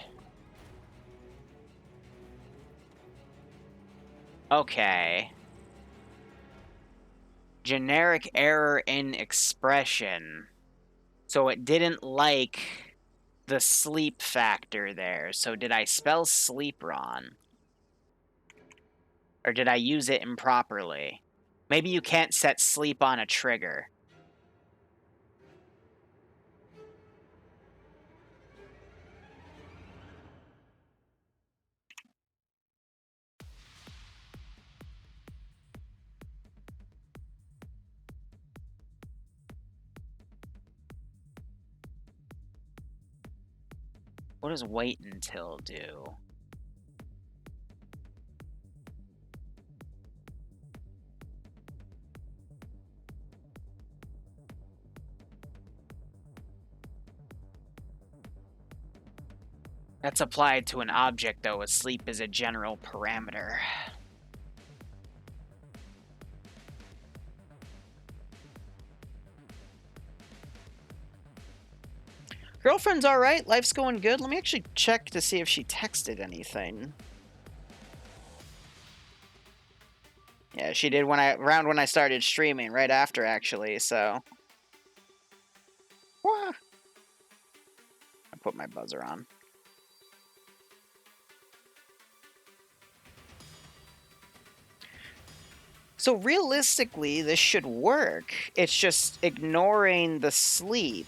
okay. Generic error in expression. So it didn't like the sleep factor there. So did I spell sleep wrong? Or did I use it improperly? Maybe you can't set sleep on a trigger. What does wait until do? That's applied to an object, though, as sleep is a general parameter. Girlfriend's alright, life's going good. Let me actually check to see if she texted anything. Yeah, she did around when I started streaming, right after, actually, so... Wah. I put my buzzer on. So realistically, this should work. It's just ignoring the sleep.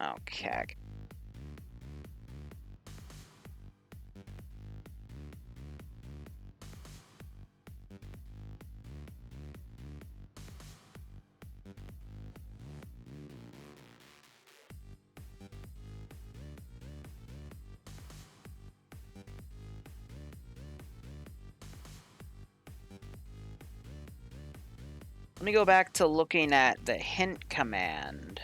Okay. Let me go back to looking at the hint command.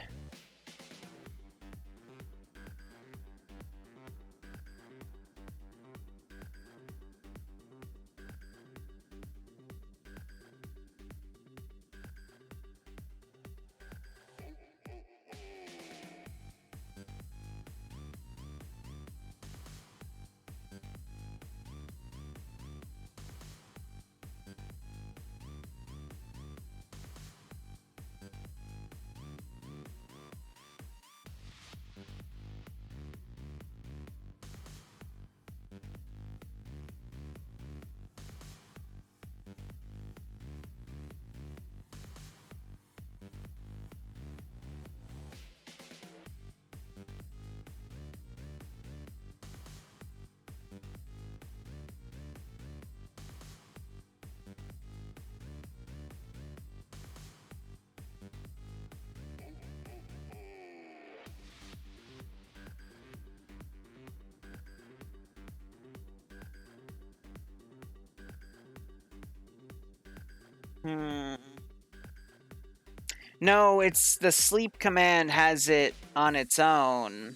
No, it's the sleep command has it on its own.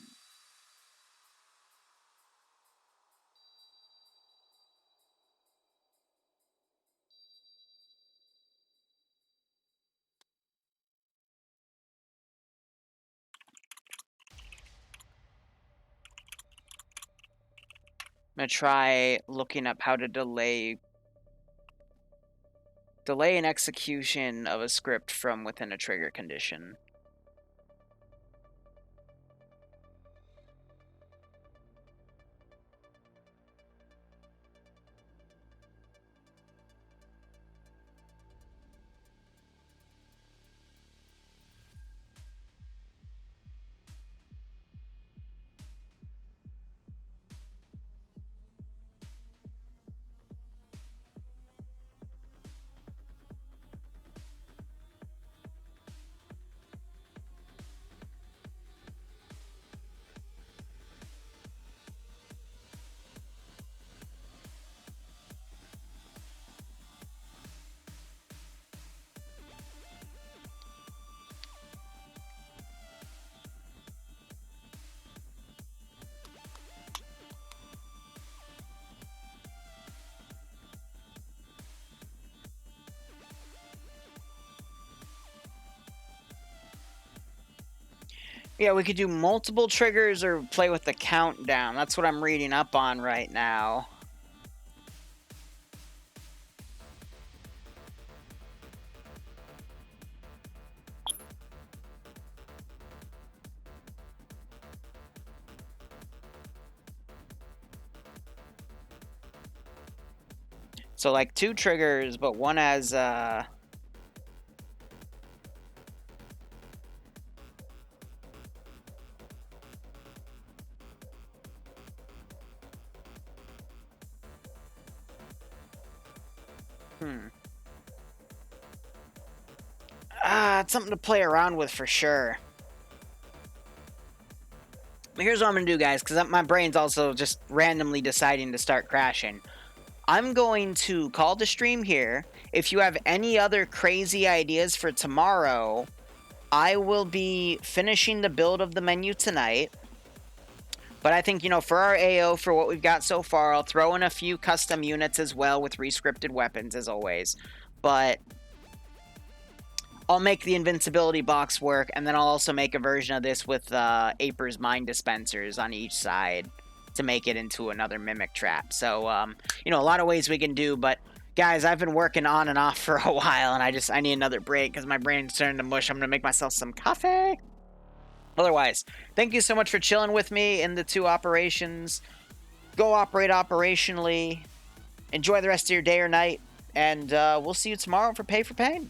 I'm gonna try looking up how to delay an execution of a script from within a trigger condition. Yeah, we could do multiple triggers or play with the countdown. That's what I'm reading up on right now. So like 2 triggers, but one has it's something to play around with for sure. But here's what I'm gonna do, guys, because my brain's also just randomly deciding to start crashing. I'm going to call the stream here. If you have any other crazy ideas for tomorrow, I will be finishing the build of the menu tonight. But I think, you know, for our AO, for what we've got so far, I'll throw in a few custom units as well with rescripted weapons, as always. But I'll make the invincibility box work, and then I'll also make a version of this with Aper's Mine Dispensers on each side to make it into another Mimic Trap. So, you know, a lot of ways we can do, but guys, I've been working on and off for a while, and I need another break because my brain's turning to mush. I'm going to make myself some coffee. Otherwise, thank you so much for chilling with me in the 2 operations. Go operate operationally. Enjoy the rest of your day or night, and we'll see you tomorrow for Pay4Pain.